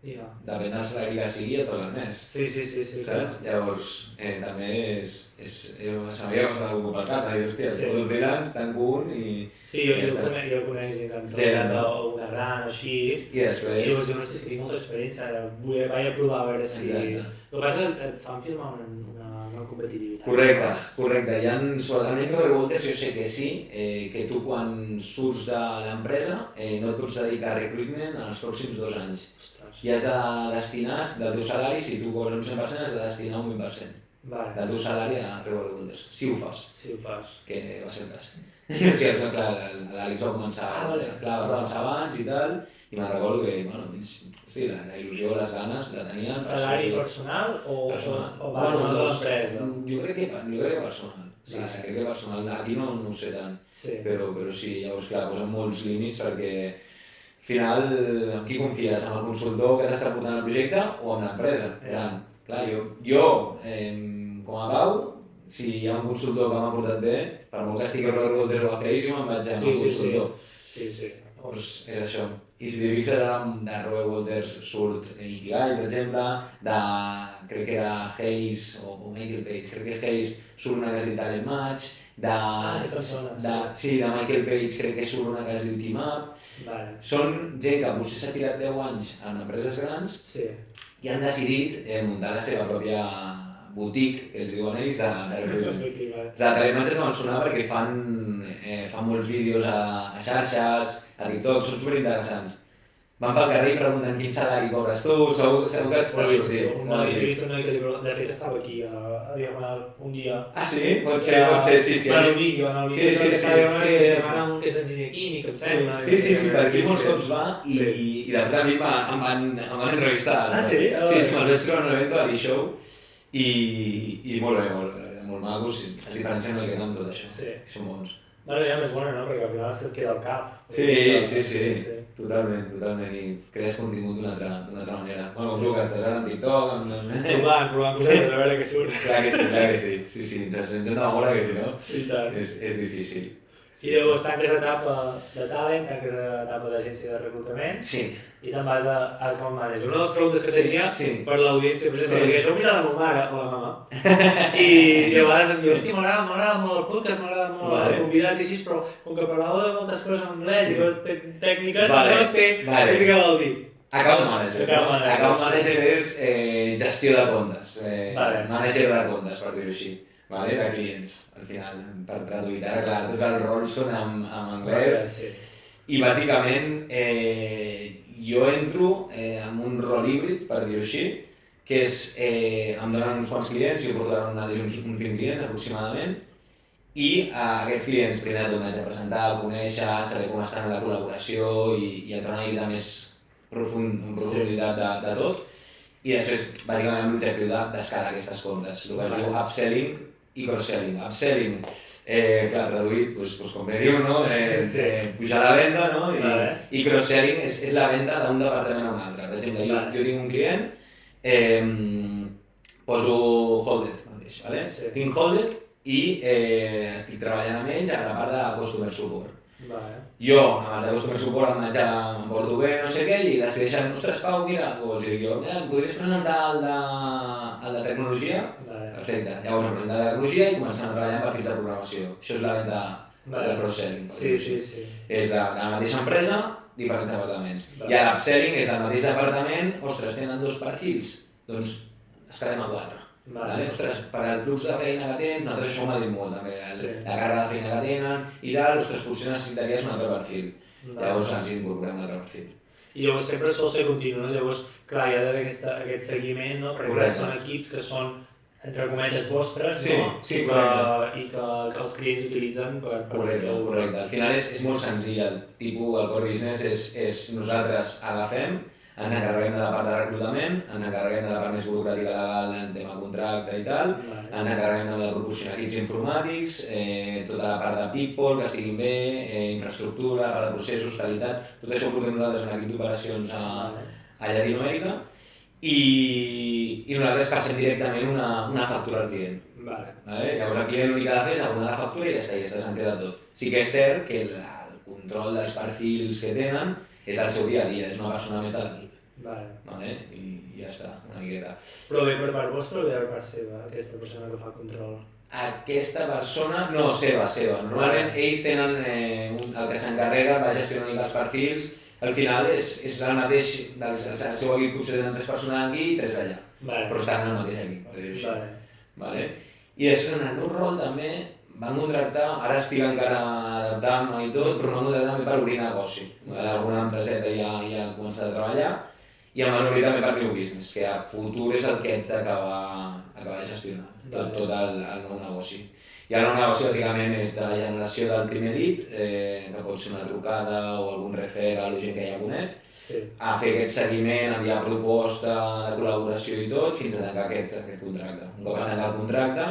depèn del salari que sigui, et fas el mes. Sí. Saps? Llavors, també s'havia passat algú pel cap, de dir, hòstia, foto freelance, tanco un i... Sí, jo el conec, que han treballat a una gran així, i després... I llavors, hòstia, tinc molta experiència, vaig a provar a veure si... El que passa és que et fan firmar una competitivitat. Correcte. Hi ha solament revoltes, jo sé que sí, que tu quan surts de l'empresa no et pots dedicar a recruitment en els pròxims 2 anys. I has de destinar, del teu salari, si tu cobres un 100%, has de destinar un 20% del teu salari a revoltes, si ho fas. Que va ser el cas. O sigui, clar, l'Àlex va començar abans i tal, i me'n recordo que, la il·lusió, les ganes la tenien... Salari personal o va de l'empresa? Jo crec que personal. Sí, crec que personal. Aquí no ho sé tant, però sí, llavors clar, posen molts límits perquè al final, amb qui confies? Amb el consultor que t'està portant el projecte o amb l'empresa? Clar, jo, com a Pau, si hi ha un consultor que m'ha portat bé, per molt que estigui a Revoltes o a Face, jo me'n vaig amb el consultor. Llavors, és això. I si t'hi fixes, de Robert Walters surt Ikigai, per exemple, crec que era Hayes o Michael Page, crec que Hayes surt una que es diu Talent Match, sí, de Michael Page crec que surt una que es diu Team Up. Vale. Són gent que potser s'ha tirat 10 anys en empreses grans i han decidit muntar la seva pròpia boutique, que els diuen ells, de recruitment. De Talent Match no em sonava perquè fan molts vídeos a xarxes, a TikTok, són superinteressants. Van pel carrer i pregunten quin salari cobres tu, segur que has sortit. He vist una que de fet estava aquí a Diagonal un dia. Ah, sí? Pot ser, sí. En el vídeo que demana un que és enginyer químic, em sembla. Sí, per aquí molts cops va i de fet a mi em van entrevistar. Ah, sí? Sí, me'ls vaig trobar en un event a l'e-show i molt bé, molt macos, es diferencien una miqueta amb tot això. Són bons. Bueno, ja més bona, no? Perquè al final se't queda al cap. Sí. Totalment. I crees contingut d'una altra manera. Bueno, com tu, que estàs ara en TikTok... Provant cosetes, a veure què surt. Clar que sí. Sí, ens hem de moure que si no, I tant. és difícil. I llavors tanques etapa de talent, tanques etapa d'agència de reclutament. Sí. I te'n vas a com manager. Una de les preguntes que seria per l'audiència, per exemple, perquè això ho mira la meva mare o la mama. I llavors em diu, hòstia, m'agrada molt el podcast, m'agrada molt el convidat i així, però com que parlàveu de moltes coses en anglès i coses tècniques, no sé què vol dir. Account manager. Account manager és gestió de comptes. Manager de comptes, per dir-ho així. De clients, al final, per traduir. Ara, clar, tots els rols són en anglès i bàsicament jo entro en un rol híbrid, per dir-ho així, que és, em donen uns quants clients, jo porto uns 20 clients aproximadament, i aquests clients primer de tot m'haig de presentar, conèixer, saber com estan en la col·laboració i entrar una mica més en profunditat de tot, i després, bàsicament, amb l'objectiu d'escalar aquestes comptes, el que es diu upselling i cross-selling. Upselling, clar, traduït, com bé diu, pujar la venda, i cross-selling és la venda d'un departament a un altre. Per exemple, jo tinc un client, poso Holded mateix, tinc Holded i estic treballant amb ells a la part de Customer Support. Jo, amb els de Customer Support em porto bé, no sé què, i decideixen, ostres, Pau, mira, vols dir jo, em podries presentar el de tecnologia? Perfecte, llavors em presenta la tecnologia i comencem a treballar amb perfils de programació. Això és la venda del cross-selling. Sí. És de la mateixa empresa, diferents departaments. I l'upselling és del mateix departament, ostres, tenen 2 perfils, doncs escalem a 4. Ostres, per al flux de feina que tens, nosaltres això m'ha dit molt també, la càrrega de feina que tenen i tal, ostres, potser necessitaries un altre perfil. Llavors ens incorporem un altre perfil. I llavors sempre sol ser continu, no? Llavors, clar, hi ha d'haver aquest seguiment, no? Perquè són equips que són, entre cometes, vostres, no? Sí, i que els clients utilitzen per Correcte. Al final és molt senzill, el core business és nosaltres agafem, ens encarreguem de la part de reclutament, ens encarreguem de la part més burocràtica legal en tema contracte i tal, ens encarreguem de proporcionar equips informàtics, tota la part de people, que estiguin bé, infraestructura, la part de processos, qualitat, tot això ho portem nosaltres en l'equip d'operacions a Llatinoamèrica i nosaltres passem directament una factura al client. Llavors el client l'únic que ha de fer és abonar la factura i ja està, s'entén de tot. Sí que és cert que el control dels perfils que tenen és el seu dia a dia, és una persona més de l'equip. I ja està, una miqueta. Però bé per part vostra o bé per part seva, aquesta persona que fa control? Aquesta persona, no, seva. Normalment ells tenen el que s'encarrega, va gestionar una mica els perfils, al final és el mateix, el seu equip potser tenen 3 persones aquí i 3 allà, però estan en el mateix equip, per dir-ho així. I després en el meu rol també van contractar, ara estic encara adaptant-me i tot, però m'han contractat també per obrir negoci. Alguna empreseta ja ha començat a treballar i em van obrir també per New Business, que a futur és el que haig d'acabar gestionant, tot el nou negoci. I el nou negoci bàsicament és de la generació del primer lead, que pot ser una trucada o algun referral o gent que ja conec, a fer aquest seguiment, enviar proposta de col·laboració i tot, fins a tancar aquest contracte. Un cop es tanca el contracte,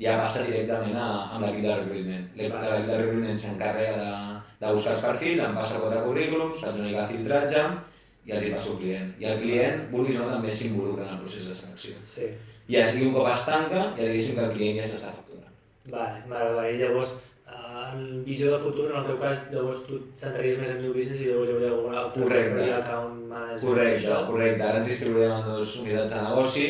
ja passa directament amb l'equip de recruitment. L'equip de recruitment s'encarrega de buscar els perfils, em passa 4 currículums, faig una mica de filtratge i els hi passo al client. I el client, vulguis o no, també s'involucra en el procés de selecció. I així un cop es tanca, ja diguéssim que el client ja s'està facturant. I llavors, en visió de futur, en el teu cas, llavors tu et centraries més en new business i llavors hi hauria algun altre Correcte. account manager. Correcte. Ara ens distribuirem en 2 unitats de negoci,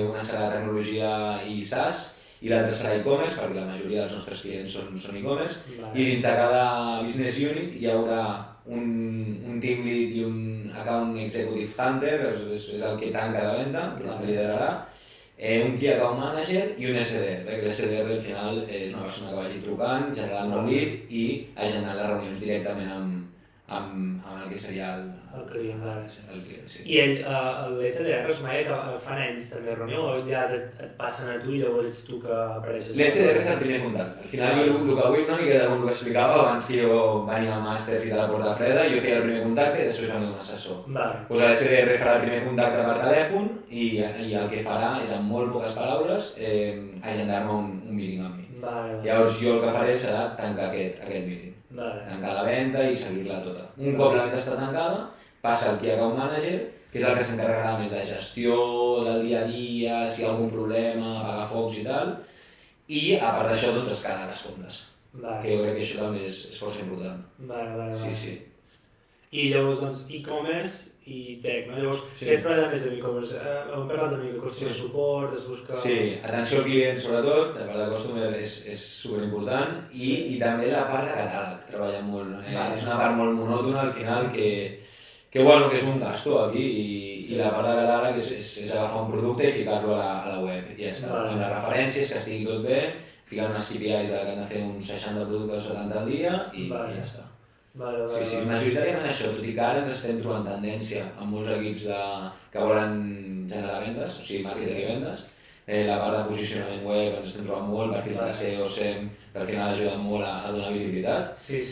una serà tecnologia i SaaS, i l'altra serà e-commerce, perquè la majoria dels nostres clients són e-commerce, i dins de cada business unit hi haurà un team lead i un account executive hunter, és el que tanca la venda, que també liderarà, un key account manager i un SDR, que l'SDR al final és una persona que vagi trucant, generant un lead i agendant les reunions directament amb el que seria el client. El client, sí. I l'SDR mai fan ells també reunió o ja et passen a tu i llavors ets tu que apareixes? L'SDR és el primer contacte. Al final jo el que vull una mica com ho explicava abans que jo venia al màster i de la Porta Freda, jo feia el primer contacte i després venia un assessor. Doncs l'SDR farà el primer contacte per telèfon i el que farà és amb molt poques paraules agendar-me un meeting amb mi. Llavors jo el que faré serà tancar aquest meeting. Tancar la venda i seguir-la tota. Un cop la venda està tancada, passa el Key Account Manager, que és el que s'encarregarà més de gestió del dia a dia, si hi ha algun problema, apagar focs i tal, i a part d'això doncs escalar les comptes, que jo crec que això també és força important. Sí. I llavors doncs e-commerce i tech, no? Llavors, què es treballa més amb e-commerce? Hem parlat una mica de qüestió de suport, es busca... Sí, atenció al client sobretot, la part de customer és superimportant i també la part de catàleg, treballa molt. És una part molt monòtona al final que és un gasto aquí i la part de catàleg és agafar un producte i ficar-lo a la web i ja està. Amb les referències, que estigui tot bé, ficar unes KPIs que han de fer uns 60 productes o 70 al dia i ja està. Sí, majoritàriament això, tot i que ara ens estem trobant tendència amb molts equips que volen generar vendes, o sigui, màrqueting i vendes. La part de posicionament web ens estem trobant molt, perfils de SEO, SEM, que al final ajuden molt a donar visibilitat. Sí.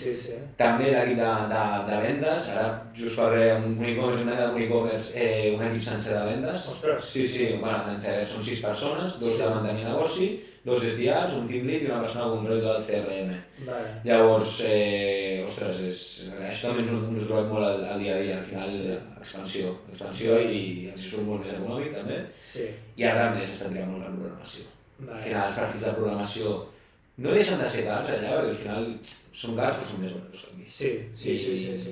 També l'equip de vendes, ara just faré un e-commerce, un equip sencer de vendes. Ostres! Sí, són 6 persones, 2 de mantenir negoci, 2 SDRs, un team lead i una persona que controli tot el CRM. Llavors, això també ens ho trobem molt al dia a dia, al final expansió i ens hi surt molt més econòmic també. I ara també s'està triant molt en programació. Al final els perfils de programació no deixen de ser cars allà, perquè al final són cars però són més bons que aquí. Sí.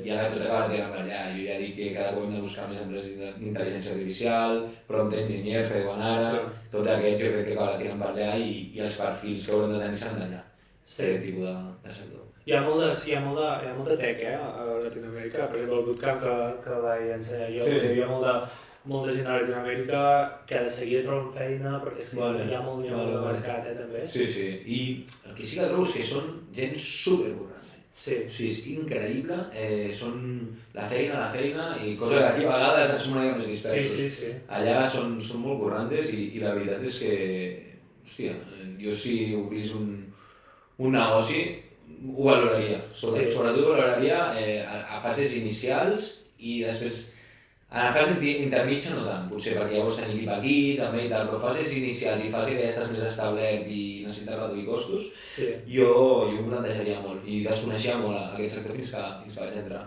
I ara tot acaba tirant per allà. Jo ja dic que cada cop hem de buscar més empreses d'intel·ligència artificial, prompt engineers que diuen ara, tots aquests jo crec que acabarà tirant per allà i els perfils que haurem de tenir seran d'allà. Aquest tipus de sector. Hi ha molta tech a Latinoamèrica, per exemple el bootcamp que vaig ensenyar jo, hi ha molta gent a Latinoamèrica que de seguida troben feina perquè és que hi ha molt de mercat també. Sí, i el que sí que trobo és que són gent supercurrent. Sí. O sigui, és increïble, són la feina i coses que aquí a vegades som una mica més dispersos. Allà són molt currantes i la veritat és que, hòstia, jo si obrís un negoci ho valoraria, sobretot ho valoraria a fases inicials i després a la fase intermitja no tant, potser perquè llavors tenir equip aquí també i tal, però fases inicials i fase que ja estàs més establert i necessites reduir costos, jo ho plantejaria molt i desconeixia molt aquest sector fins que vaig entrar.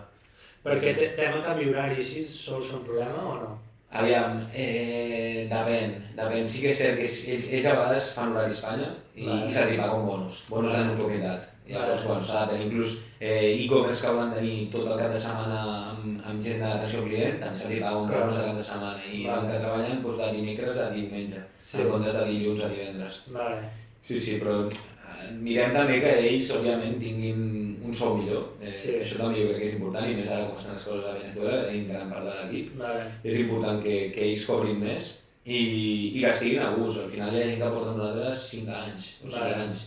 Perquè tema canvi horari així sol ser un problema o no? Aviam, depèn. Sí que és cert que ells a vegades fan horari a Espanya i se'ls paga un bonus de nocturnitat. Llavors, s'ha de tenir inclús e-commerce que volen tenir tot el cap de setmana amb gent d'atenció al client, també se'ls paga un bonus de cap de setmana i que treballen de dimecres a diumenge, en comptes de dilluns a divendres. Sí, però mirem també que ells, òbviament, tinguin un sou millor. Això també jo crec que és important i més ara com estan les coses a Venezuela, tenim gran part de l'equip. És important que ells cobrin més i que estiguin a gust. Al final hi ha gent que porta amb nosaltres 5 anys o 6 anys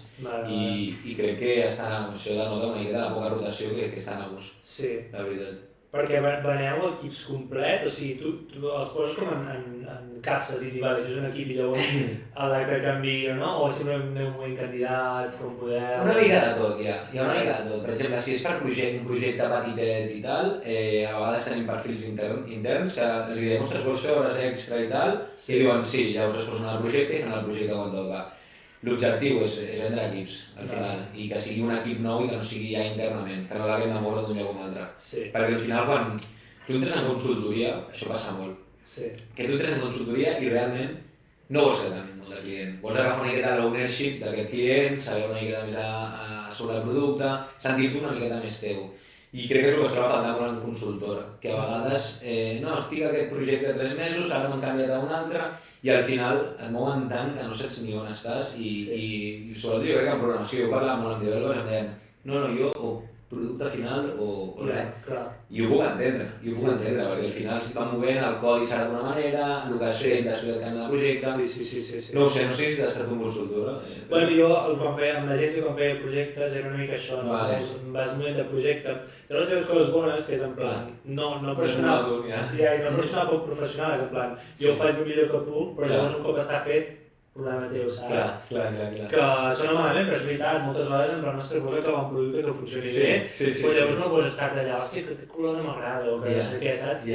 i crec que estan, això denota una mica de la poca rotació que estan a gust, la veritat. Perquè veneu equips complets, o sigui, tu els poses com en capses i dius, vale, això és un equip i llavors a la que canvi o no? O simplement aneu movent candidats, com podeu... Una mica de tot, hi ha una mica de tot. Per exemple, si és per un projecte petitet i tal, a vegades tenim perfils interns que els diem, ostres, vols fer hores extra i tal? I diuen sí, llavors es posen al projecte i fan el projecte quan toca. L'objectiu és vendre equips, al final, i que sigui un equip nou i que no sigui ja internament, que no l'haguem de moure d'un lloc a un altre. Perquè al final, quan tu entres en consultoria, això passa molt. Que tu entres en consultoria i realment no vols que canvi molt de client. Vols agafar una miqueta l'ownership d'aquest client, saber una miqueta més sobre el producte, sentir-te una miqueta més teu. I crec que és el que es troba faltant molt en consultora, que a vegades, no, estic aquest projecte de 3 mesos, ara m'han canviat a un altre, i al final et mouen tant que no saps ni on estàs, i sobretot jo crec que en programació, jo parlava molt amb developers, em deien, no, jo o producte final o res. I ho puc entendre, perquè al final si et van movent, el codi serà d'una manera, el que has fet després del canvi de projecte... No ho sé, no sé si t'has estat un consultora. Bueno, jo amb l'agència quan feia projectes era una mica això, no? Vas movent de projecte. Té les seves coses bones, que és en plan, no personal poc professional, és en plan, jo ho faig el millor que puc, però llavors un cop està fet, problema teu, saps? Clar. Que sona malament, però és veritat, moltes vegades en la nostra cosa acabar un producte que funcioni bé, però llavors no pots estar d'allà, hòstia, que aquest color no m'agrada, o que no sé què, saps?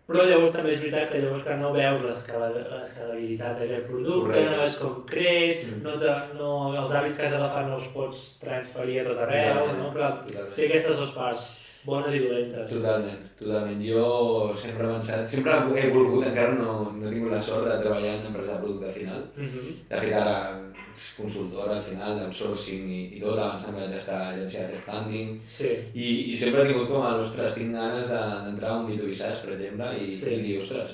Però llavors també és veritat que llavors que no veus l'escalabilitat d'aquest producte, no veus com creix, els hàbits que has agafat no els pots transferir a tot arreu, no? Però té aquestes dues parts, bones i dolentes. Totalment. Jo sempre he pensat, sempre he volgut, encara no he tingut la sort de treballar en una empresa de producte final. De fet, ara consultora al final, d'outsourcing i tot, abans també vaig estar a l'agència de headhunting. I sempre he tingut com a, ostres, tinc ganes d'entrar a un B2B SaaS, per exemple, i dir, ostres,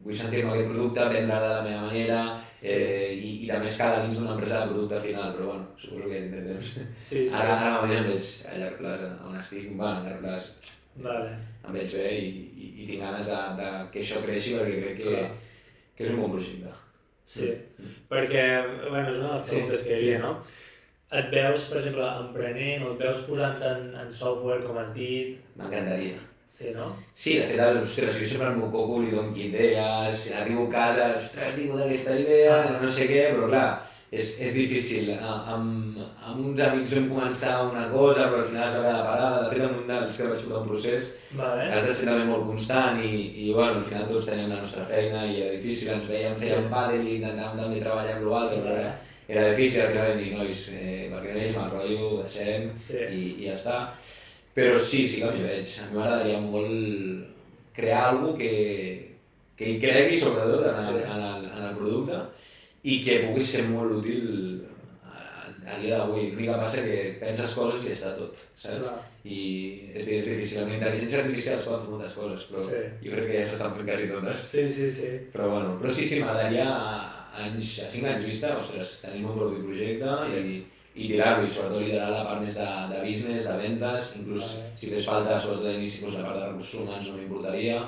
vull sentir-me aquest producte, vendre-la de la meva manera, i també escala dins d'una empresa de producte final, però bueno, suposo que tindré temps. Ara mateix em veig a llarg plaç, on estic, a llarg plaç, em veig bé i tinc ganes que això creixi perquè crec que és un bon projecte. Sí, perquè, bueno, és una de les preguntes que hi havia, no? Et veus, per exemple, emprenent o et veus posant en software, com has dit? M'encantaria. Sí, no? Sí, de fet, ostres, jo sempre al meu coco li dono idees, arribo a casa, ostres, tinc aquesta idea, no sé què, però clar, és difícil. Amb uns amics vam començar una cosa, però al final es va quedar parada. De fet, amb un dels que vaig portar un procés, has de ser també molt constant i bueno, al final tots teníem la nostra feina i era difícil, ens veiem, fèiem pàdel i intentàvem també treballar amb l'altre, però era difícil, al final vam dir, nois, perquè neix mal rotllo, ho deixem i ja està. Però sí que m'hi veig. A mi m'agradaria molt crear alguna cosa que hi cregui, sobretot, en el producte i que pugui ser molt útil a dia d'avui. L'única passa que penses coses i ja està tot, saps? I és difícil. Amb la intel·ligència artificial es poden fer moltes coses, però jo crec que ja s'estan fent quasi totes. Sí. Però bueno, m'agradaria a 5 anys vista, ostres, tenim un propi projecte i tirar-lo, i sobretot liderar la part més de business, de vendes, inclús si fes falta, sobretot d'inici, la part de recursos humans no m'importaria,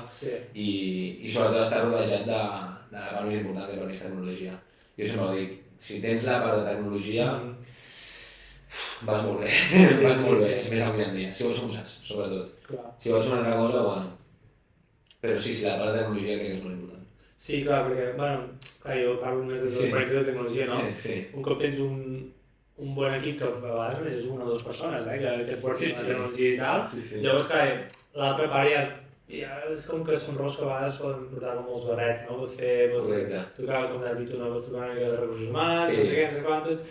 i sobretot estar rodejat de la part més important que per mi és tecnologia. Jo sempre ho dic, si tens la part de tecnologia, vas molt bé, i més avui en dia, si vols ser un SaaS, sobretot. Si vols fer una altra cosa, bueno, però sí, la part de tecnologia crec que és molt important. Sí, clar, perquè, bueno, jo parlo més des de l'experiència de tecnologia, no? Un cop tens un bon equip, que a vegades només és una o dues persones, que et portin la tecnologia i tal, llavors, clar, l'altra part ja és com que són rols que a vegades poden portar molts barrets, no? Pots tocar, com has dit tu, no? Pots tocar una mica de recursos humans, no sé què, no sé quantos...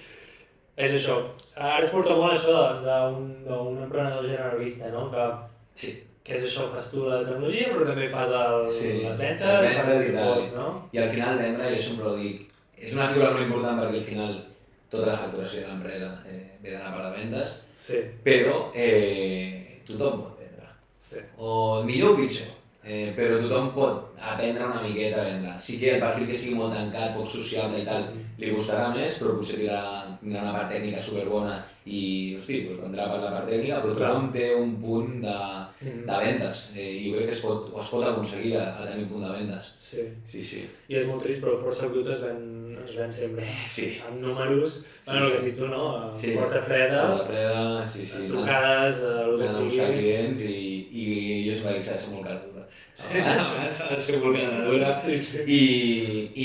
És això. Ara es porta molt això d'un emprenedor generalista, no? Que és això, fas tu la tecnologia, però també fas les ventes i tal, no? I al final vendre, jo sempre ho dic, és una figura molt important perquè al final tota la facturació de l'empresa ve de la part de vendes, però tothom pot vendre. O millor o pitjor, però tothom pot aprendre una miqueta a vendre. Sí que el perfil que sigui molt tancat, poc sociable i tal, li costarà més, però potser tindrà una part tècnica superbona i, hosti, vendrà per la part tècnica, però tothom té un punt de vendes i jo crec que es pot aconseguir a tenir un punt de vendes. Sí. I és molt trist, però força bruta es ven sempre. Amb números, bueno, el que has dit tu, no? Porta freda, trucades, el que sigui. Anar a clients i jo sempre dic que s'ha de ser molt caradura. S'ha de ser molt caradura i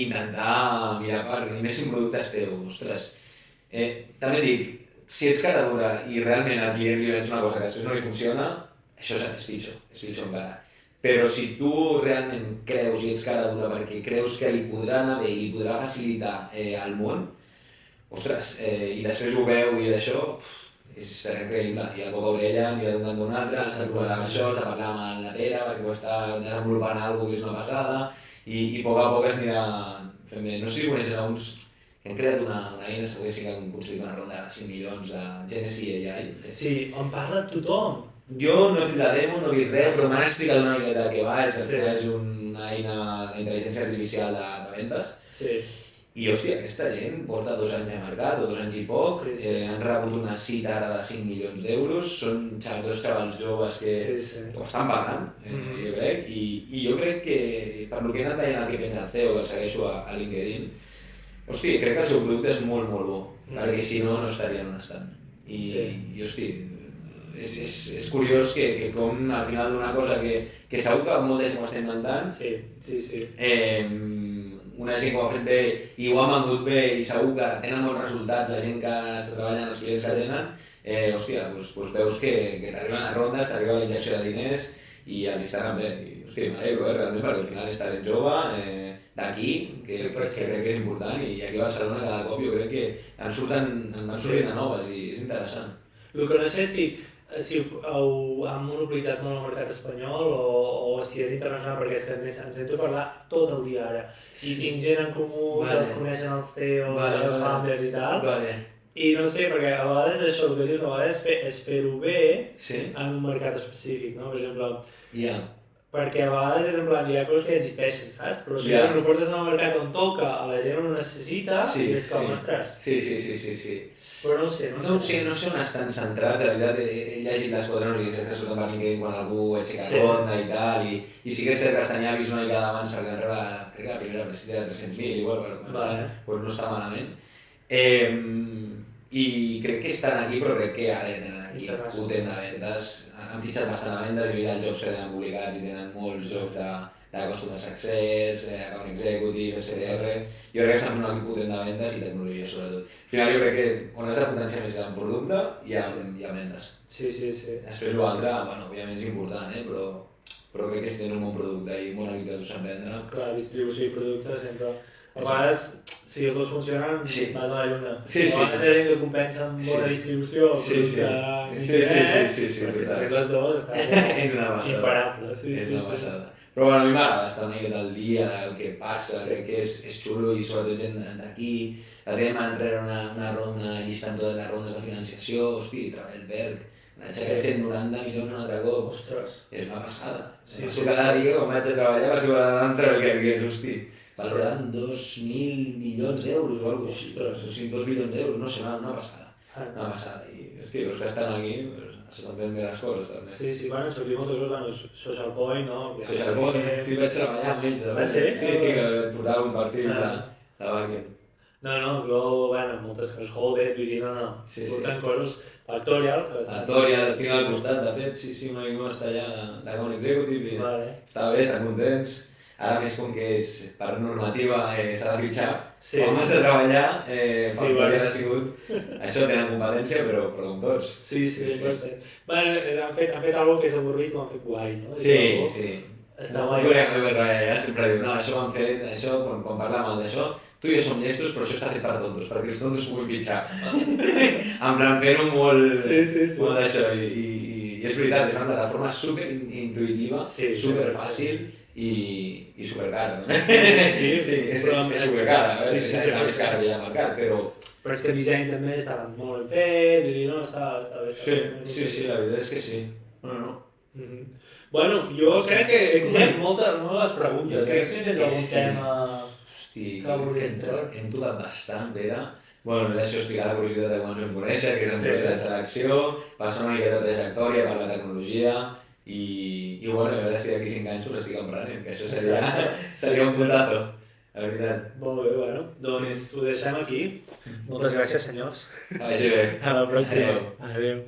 intentar mirar per... I més si un producte és teu, ostres. També dic, si ets cara dura i realment al client li vens una cosa que després no li funciona, això és pitjor encara. Però si tu realment creus i ets cara dura perquè creus que li podrà anar bé i li podrà facilitar el món, ostres, i després ho veu i d'això, serà increïble. I al boca orella anirà d'un cantó a un altre, s'ha trobat amb això, està parlant amb la Pere perquè ho està desenvolupant alguna cosa que és una passada, i a poc es anirà fent bé. No sé si coneixes uns que han creat una eina, segur que sí que han aconseguit una ronda de 5 milions de Genesee AI. Sí, on parla tothom. Jo no he fet la demo, no he vist res, però m'han explicat una miqueta què va, és una eina d'intel·ligència artificial de ventes. Sí. I, hòstia, aquesta gent porta 2 anys de mercat, o 2 anys i poc, han rebut una cita ara de 5 milions d'euros, són 2 xavals joves que ho estan pagant, jo crec, i jo crec que, per lo que he anat veient el que pensa el CEO, que el segueixo a LinkedIn, hòstia, crec que el seu producte és molt, molt bo, perquè si no, no estarien on estan. I hòstia, és curiós que com al final d'una cosa que segur que molta gent ho està inventant, una gent que ho ha fet bé i ho ha venut bé i segur que tenen molts resultats, la gent que està treballant, els clients que tenen, hòstia, doncs veus que t'arriben a rondes, t'arriba la injecció de diners i els està anant bé. I, hòstia, m'alegro, realment, perquè al final és talent jove, d'aquí, que crec que és important, i aquí a Barcelona cada cop jo crec que en van sortint a noves i és interessant. El que no sé si ho han monopolitzat molt al mercat espanyol o si és internacional, perquè és que en sento parlar tot el dia ara. I tinc gent en comú que els coneixen els CEOs, els founders i tal. I no sé, perquè a vegades això, el que dius, a vegades és fer-ho bé en un mercat específic, no? Per exemple, perquè a vegades és en plan, hi ha coses que existeixen, saps? Però si ho portes al mercat on toca, a la gent ho necessita, i és com, ostres. Sí. Però no sé on estan centrats, la veritat, he llegit les 4 notícies que surten per LinkedIn quan algú aixeca ronda i tal, i sí que és cert que Estanyà ha vist una mica d'abans perquè van rebre, crec que la primera precisa de 300.000, igual, per començar, doncs no està malament. I crec que estan aquí, però crec que ara tenen aquí potent de vendes, han fitxat bastant a vendes, he vist els jocs que tenen publicats i tenen molts jocs de Customer Success, Account Executive, SDR. Jo crec que estan fent un equip potent de vendes i tecnologia, sobretot. Al final jo crec que on has de potenciar més és en producte i en vendes. Sí. Després l'altre, bueno, òbviament és important, però crec que si tenen un bon producte i un bon equip que t'ho sap vendre... Clar, distribució i producte sempre... A vegades, si els dos funcionen, vas a la lluna. A vegades hi ha gent que compensa amb bona distribució, producte interès, però si s'arreglen les dues està imparable. És una passada. Però bueno, a mi m'agrada estar una miqueta al dia del que passa, crec que és xulo i sobretot gent d'aquí. El tenim enrere una llista amb totes les rondes de financiació, hosti, treball el Berg, n'aixeca 190 milions un altre cop. Ostres. És una passada. Cada dia quan vaig a treballar va ser d'entrar el que és, hosti. Valorant 2.000 milions d'euros o alguna cosa, o sigui, 2 milions d'euros, no sé, una passada. Una passada. I, hosti, els que estan aquí s'estan fent bé les coses, també. Sí, bueno, en sortim moltes coses, bueno, Social Point, no? Social Point, sí, vaig treballar amb ells. Va ser? Sí, que et portava un perfil de backend. No, però, bueno, moltes coses, Holded, vull dir, no. Porten coses Factorial. Factorial, estic al costat, de fet, sí, un amic meu està allà d'Account Executive i està bé, estan contents. Ara més com que és per normativa s'ha de fitxar, quan has de treballar, Factorial ha sigut... Això tenen competència, però com tots. Sí, pot ser. Bueno, han fet alguna que és avorrit o han fet guai, no? Sí. Està guai. No vull treballar allà, sempre diu, no, això ho han fet, això, quan parlàvem d'això, tu i jo som llestos, però això està fet per tontos, perquè els tontos puguin fitxar. En plan, fent-ho molt d'això, i és veritat, és una plataforma superintuitiva, superfàcil, i supercara, no? Sí, és supercara, és la més cara que hi ha al mercat, però... Però és que el disseny també estava molt ben fet, vull dir, no, està bé. Sí, la veritat és que sí. Bueno, jo crec que he cobert moltes les preguntes, crec que si tens algun tema... Hosti, hem tocat bastant, Pere. Bueno, això explicar la curiositat de quan ens vam conèixer, que és en procés de selecció, passar una miqueta de trajectòria per la tecnologia, i bueno, a veure si d'aquí 5 anys us estic emprenent, que això seria un puntazo, la veritat. Molt bé, bueno, doncs ho deixem aquí. Moltes gràcies, senyors. Que vagi bé. A la pròxima. Adéu.